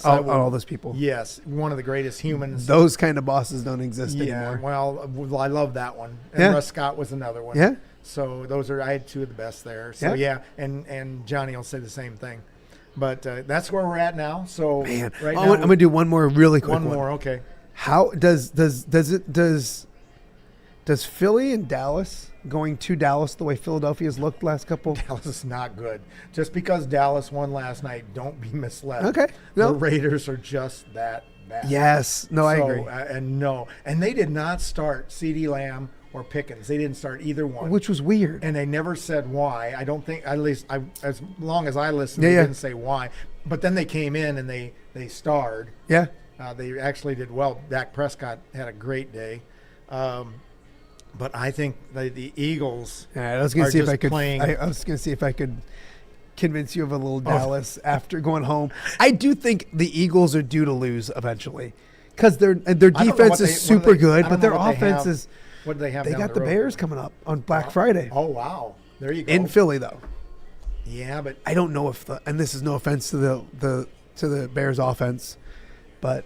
I will. All those people. Yes, one of the greatest humans. Those kind of bosses don't exist anymore. Well, I love that one. And Russ Scott was another one. Yeah. So I had two of the best there. So and Johnny will say the same thing. But that's where we're at now. So man, right now I'm going to do one more really quick one. One more, okay. How does Philly and Dallas going to Dallas the way Philadelphia's looked last couple? Dallas is not good. Just because Dallas won last night, don't be misled. Okay. No. The Raiders are just that bad. Yes. No, I agree. And they did not start CeeDee Lamb or Pickens. They didn't start either one. Which was weird. And they never said why. I don't think, at least as long as I listened, they didn't say why. But then they came in and they starred. Yeah. They actually did well. Dak Prescott had a great day. But I think the Eagles I was going to see if I could. Playing. I was going to see if I could convince you of a little Dallas after going home. I do think the Eagles are due to lose eventually because their defense is super good, but their offense is. What do they have? They got the Bears coming up on Black Friday. Oh wow! There you go. In Philly though. Yeah, but I don't know if and this is no offense to the Bears offense, but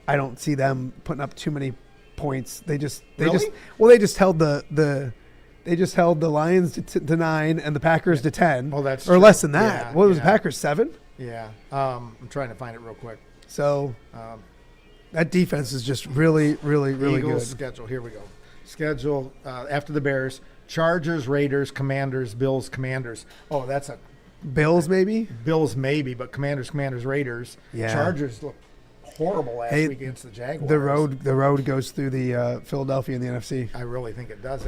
I don't see them putting up too many points. They just held the Lions to 9 and the Packers to 10. Oh, that's or true. less than that. Yeah, What was yeah. the Packers 7? Yeah. I'm trying to find it real quick. So that defense is just really, really, really Eagles good. schedule. Here we go. Schedule after the Bears: Chargers, Raiders, Commanders, Bills, Commanders. Oh, that's a Bills maybe. Bills maybe, but Commanders, Raiders. Yeah. Chargers look horrible last week against the Jaguars. The road goes through the Philadelphia and the NFC. I really think it does,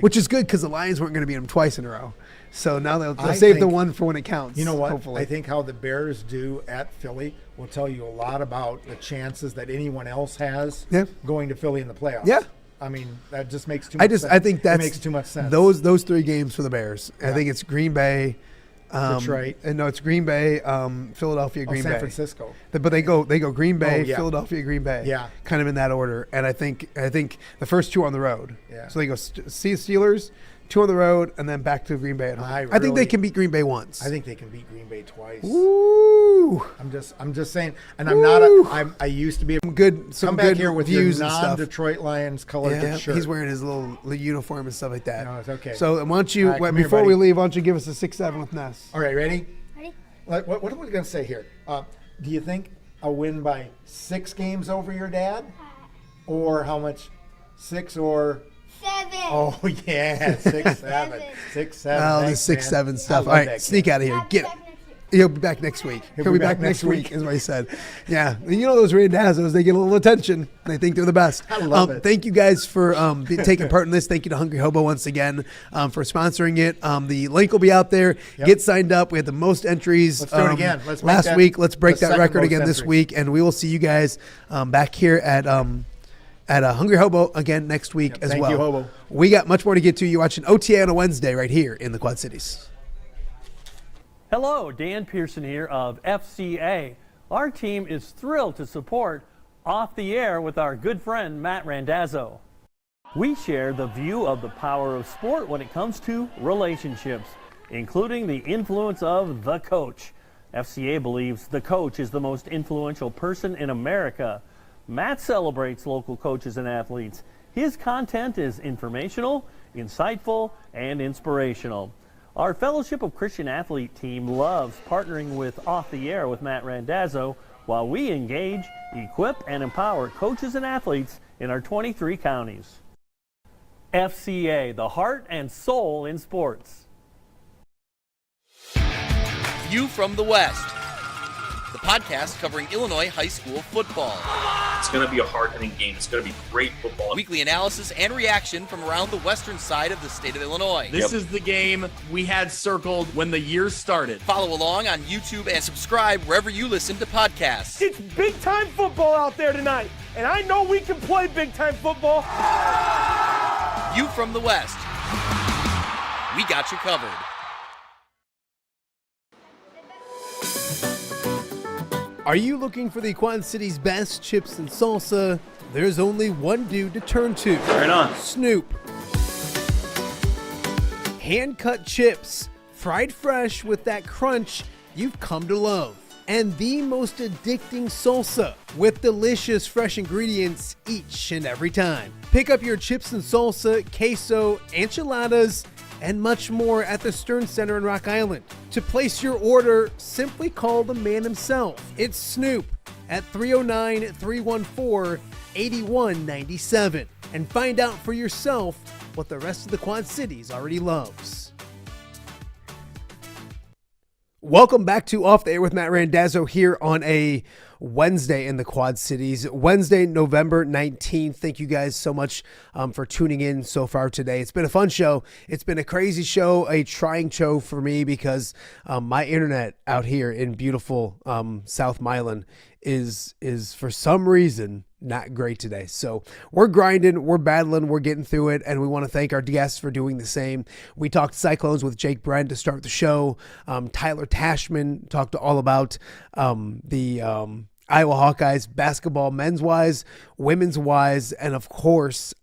Which is good because the Lions weren't going to beat them twice in a row. So now they'll I save the think- one for when it counts. You know what? Hopefully. I think how the Bears do at Philly will tell you a lot about the chances that anyone else has going to Philly in the playoffs. Yeah. I mean, that just makes too much sense. I think that makes too much sense. Those 3 games for the Bears. I think it's Green Bay, Detroit. And no, it's Green Bay, Philadelphia, Green Bay. San Francisco. But they go Green Bay, yeah. Philadelphia, Green Bay. Yeah. Kind of in that order. And I think the first 2 on the road. Yeah. So they go see Steelers, 2 on the road, and then back to Green Bay at home. I think they can beat Green Bay once. I think they can beat Green Bay twice. Ooh. I'm just saying, and I'm not. I used to be some good come back good here with views your and stuff. non-Detroit Lions colored Yeah, shirt. he's wearing his little uniform and stuff like that. No, it's okay. So why don't you, All right, come here, before buddy. we leave, why don't you give us a 6-7 with Ness? All right, ready? Ready? What are we going to say here? Do you think a win by 6 games over your dad, or how much? 6 or 7. Oh yeah, 6, 7, 6, 7. Oh, the Thanks, 6, man. 7 stuff. I All love right, that sneak kid. out of here. Get it. He'll be back next week. He'll be back next week, is what he said. Yeah. And you know those Randazzos, they get a little attention. They think they're the best. I love it. Thank you guys for taking part in this. Thank you to Hungry Hobo once again for sponsoring it. The link will be out there. Yep. Get signed up. We had the most entries Let's do it again. Let's make last that week. Let's break the that second record most again this entries. week. And we will see you guys back here at Hungry Hobo again next week as thank well. you, Hobo. We got much more to get to. You're watching OTA on a Wednesday right here in the Quad Cities. Hello, Dan Pearson here of FCA. Our team is thrilled to support Off the Air with our good friend Matt Randazzo. We share the view of the power of sport when it comes to relationships, including the influence of the coach. FCA believes the coach is the most influential person in America. Matt celebrates local coaches and athletes. His content is informational, insightful, and inspirational. Our Fellowship of Christian Athlete team loves partnering with Off the Air with Matt Randazzo while we engage, equip, and empower coaches and athletes in our 23 counties. FCA, the heart and soul in sports. View from the West, the podcast covering Illinois high school football. It's going to be a hard-hitting game. It's going to be great football. Weekly analysis and reaction from around the western side of the state of Illinois. This is the game we had circled when the year started. Follow along on YouTube and subscribe wherever you listen to podcasts. It's big-time football out there tonight, and I know we can play big-time football. View from the West. We got you covered. Are you looking for the Quad City's best chips and salsa? There's only one dude to turn to. Right on. Snoop. Hand-cut chips, fried fresh with that crunch you've come to love. And the most addicting salsa with delicious fresh ingredients each and every time. Pick up your chips and salsa, queso, enchiladas, and much more at the Stern Center in Rock Island. To place your order, simply call the man himself. It's Snoop at 309-314-8197 and find out for yourself what the rest of the Quad Cities already loves. Welcome back to Off the Air with Matt Randazzo here on a Wednesday in the Quad Cities. Wednesday, November 19th. Thank you guys so much for tuning in so far today. It's been a fun show. It's been a crazy show, a trying show for me because my internet out here in beautiful South Milan is for some reason not great today. So we're grinding, we're battling, we're getting through it, and we want to thank our guests for doing the same. We talked Cyclones with Jake Brend to start the show. Tyler Tachman talked all about the Iowa Hawkeyes basketball, men's wise, women's wise, and of course,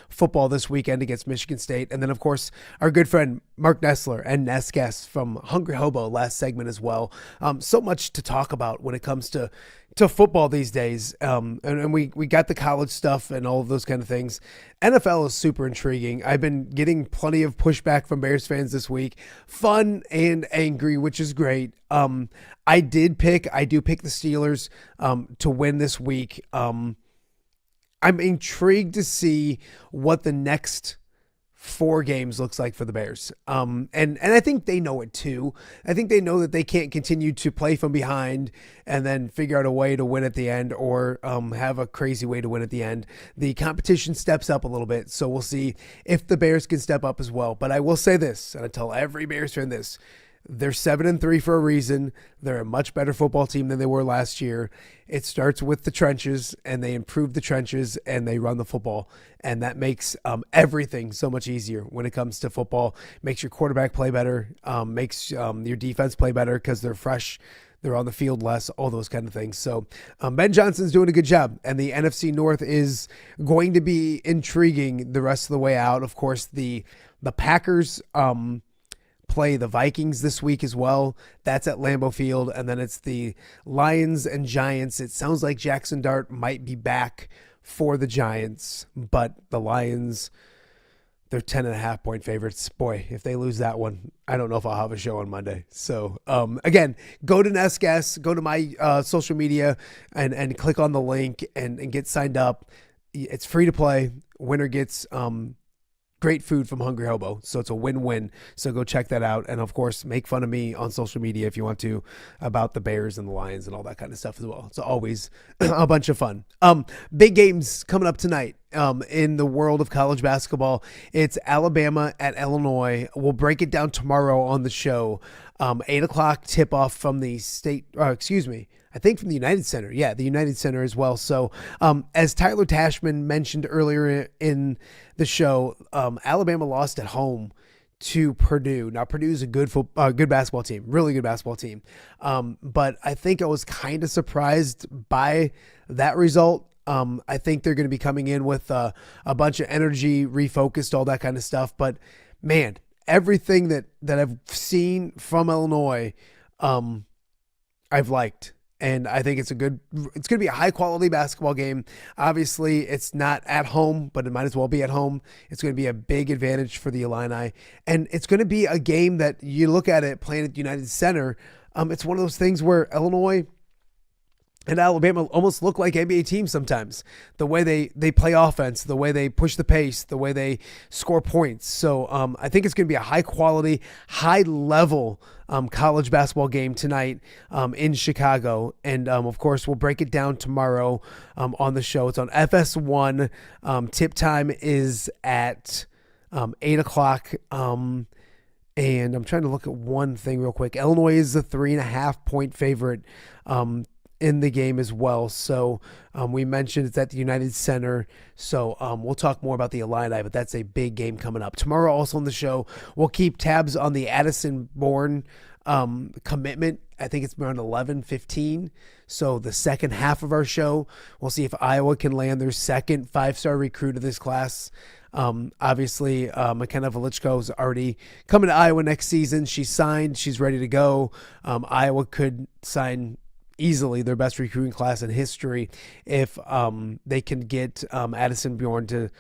football this weekend against Michigan State. And then, of course, our good friend Mark Nessler and Ness Guess from Hungry Hobo last segment as well. So much to talk about when it comes to football these days. And we got the college stuff and all of those kind of things. NFL is super intriguing. I've been getting plenty of pushback from Bears fans this week. Fun and angry, which is great. I do pick the Steelers to win this week. I'm intrigued to see what the next 4 games looks like for the Bears. And I think they know it too. I think they know that they can't continue to play from behind and then figure out a way to win at the end, or have a crazy way to win at the end. The competition steps up a little bit, so we'll see if the Bears can step up as well. But I will say this, and I tell every Bears fan this: they're 7-3 for a reason. They're a much better football team than they were last year. It starts with the trenches, and they improve the trenches, and they run the football. And that makes everything so much easier when it comes to football. Makes your quarterback play better, makes your defense play better because they're fresh. They're on the field less, all those kind of things. So Ben Johnson's doing a good job, and the NFC North is going to be intriguing the rest of the way out. Of course, the Packers play the Vikings this week as well. That's at Lambeau Field. And then it's the Lions and Giants. It sounds like Jackson Dart might be back for the Giants, but the Lions, they're 10.5 point favorites. Boy, if they lose that one, I don't know if I'll have a show on Monday. So again, go to Ness Guess, go to my social media and click on the link and get signed up. It's free to play. Winner gets great food from Hungry Hobo. So it's a win-win. So go check that out. And of course, make fun of me on social media if you want to about the Bears and the Lions and all that kind of stuff as well. It's always a bunch of fun. Big games coming up tonight in the world of college basketball. It's Alabama at Illinois. We'll break it down tomorrow on the show. 8 o'clock tip-off from the I think from the United Center. Yeah, the United Center as well. So as Tyler Tachman mentioned earlier in the show, Alabama lost at home to Purdue. Now, Purdue is a good basketball team, really good basketball team. But I think I was kind of surprised by that result. I think they're going to be coming in with a bunch of energy, refocused, all that kind of stuff. But, man, everything that I've seen from Illinois, I've liked. And I think it's going to be a high quality basketball game. Obviously it's not at home, but it might as well be at home. It's going to be a big advantage for the Illini. And it's going to be a game that you look at it playing at United Center. It's one of those things where Illinois and Alabama almost look like NBA teams sometimes. The way they play offense, the way they push the pace, the way they score points. So I think it's going to be a high-quality, high-level college basketball game tonight in Chicago. And, of course, we'll break it down tomorrow on the show. It's on FS1. Tip time is at 8 o'clock. And I'm trying to look at one thing real quick. Illinois is a 3.5 point favorite in the game as well. So we mentioned it's at the United Center. So we'll talk more about the Illini, but that's a big game coming up. Tomorrow also on the show, we'll keep tabs on the Addison Bjorn commitment. I think it's around 11:15. So the second half of our show, we'll see if Iowa can land their second 5-star recruit of this class. Obviously, McKenna Velichko is already coming to Iowa next season. She's signed. She's ready to go. Iowa could sign easily their best recruiting class in history if they can get Addison Bjorn to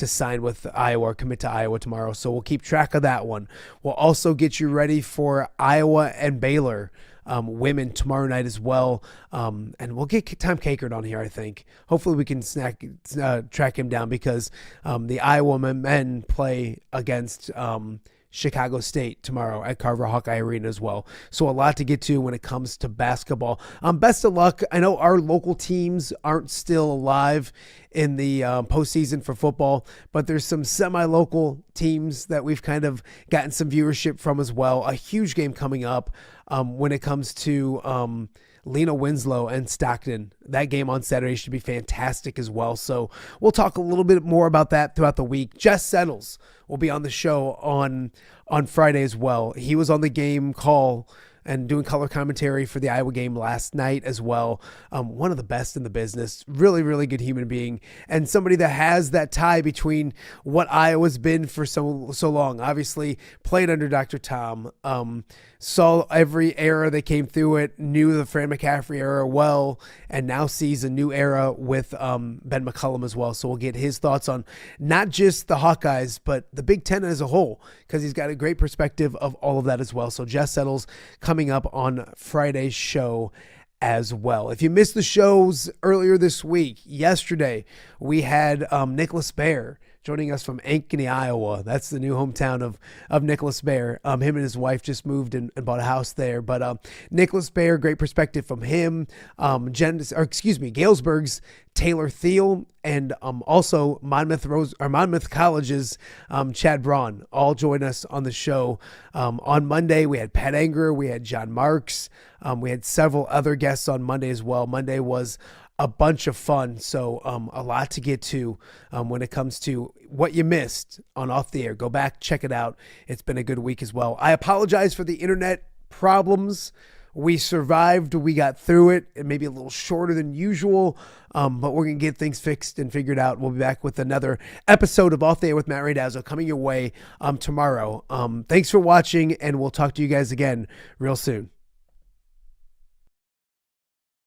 sign with Iowa or commit to Iowa tomorrow. So we'll keep track of that one. We'll also get you ready for Iowa and Baylor women tomorrow night as well. And we'll get Tom Kakert on here, I think. Hopefully we can track him down because the Iowa men play against Chicago State tomorrow at Carver Hawkeye Arena as well. So a lot to get to when it comes to basketball. Best of luck. I know our local teams aren't still alive in the postseason for football, but there's some semi-local teams that we've kind of gotten some viewership from as well. A huge game coming up when it comes to Lena Winslow and Stockton. That game on Saturday should be fantastic as well. So we'll talk a little bit more about that throughout the week. Jess Settles will be on the show on Friday as well. He was on the game call and doing color commentary for the Iowa game last night as well. One of the best in the business, really, really good human being, and somebody that has that tie between what Iowa's been for so long. Obviously played under Dr. Tom, saw every era that came through it, knew the Fran McCaffrey era well, and now sees a new era with Ben McCullum as well. So we'll get his thoughts on not just the Hawkeyes, but the Big Ten as a whole, because he's got a great perspective of all of that as well. So Jess Settles coming up on Friday's show as well. If you missed the shows earlier this week, yesterday we had Nicholas Bear joining us from Ankeny, Iowa. That's the new hometown of Nicholas Bear. Him and his wife just moved and bought a house there. But Nicholas Bear, great perspective from him. Galesburg's Taylor Thiel, and also Monmouth College's Chad Braun all join us on the show. On Monday, we had Pat Anger, we had John Marks, we had several other guests on Monday as well. Monday was a bunch of fun, so a lot to get to when it comes to what you missed on Off the Air. Go back, check it out. It's been a good week as well. I apologize for the internet problems. We survived. We got through it. It may be a little shorter than usual, but we're going to get things fixed and figured out. We'll be back with another episode of Off the Air with Matt Randazzo coming your way tomorrow. Thanks for watching, and we'll talk to you guys again real soon.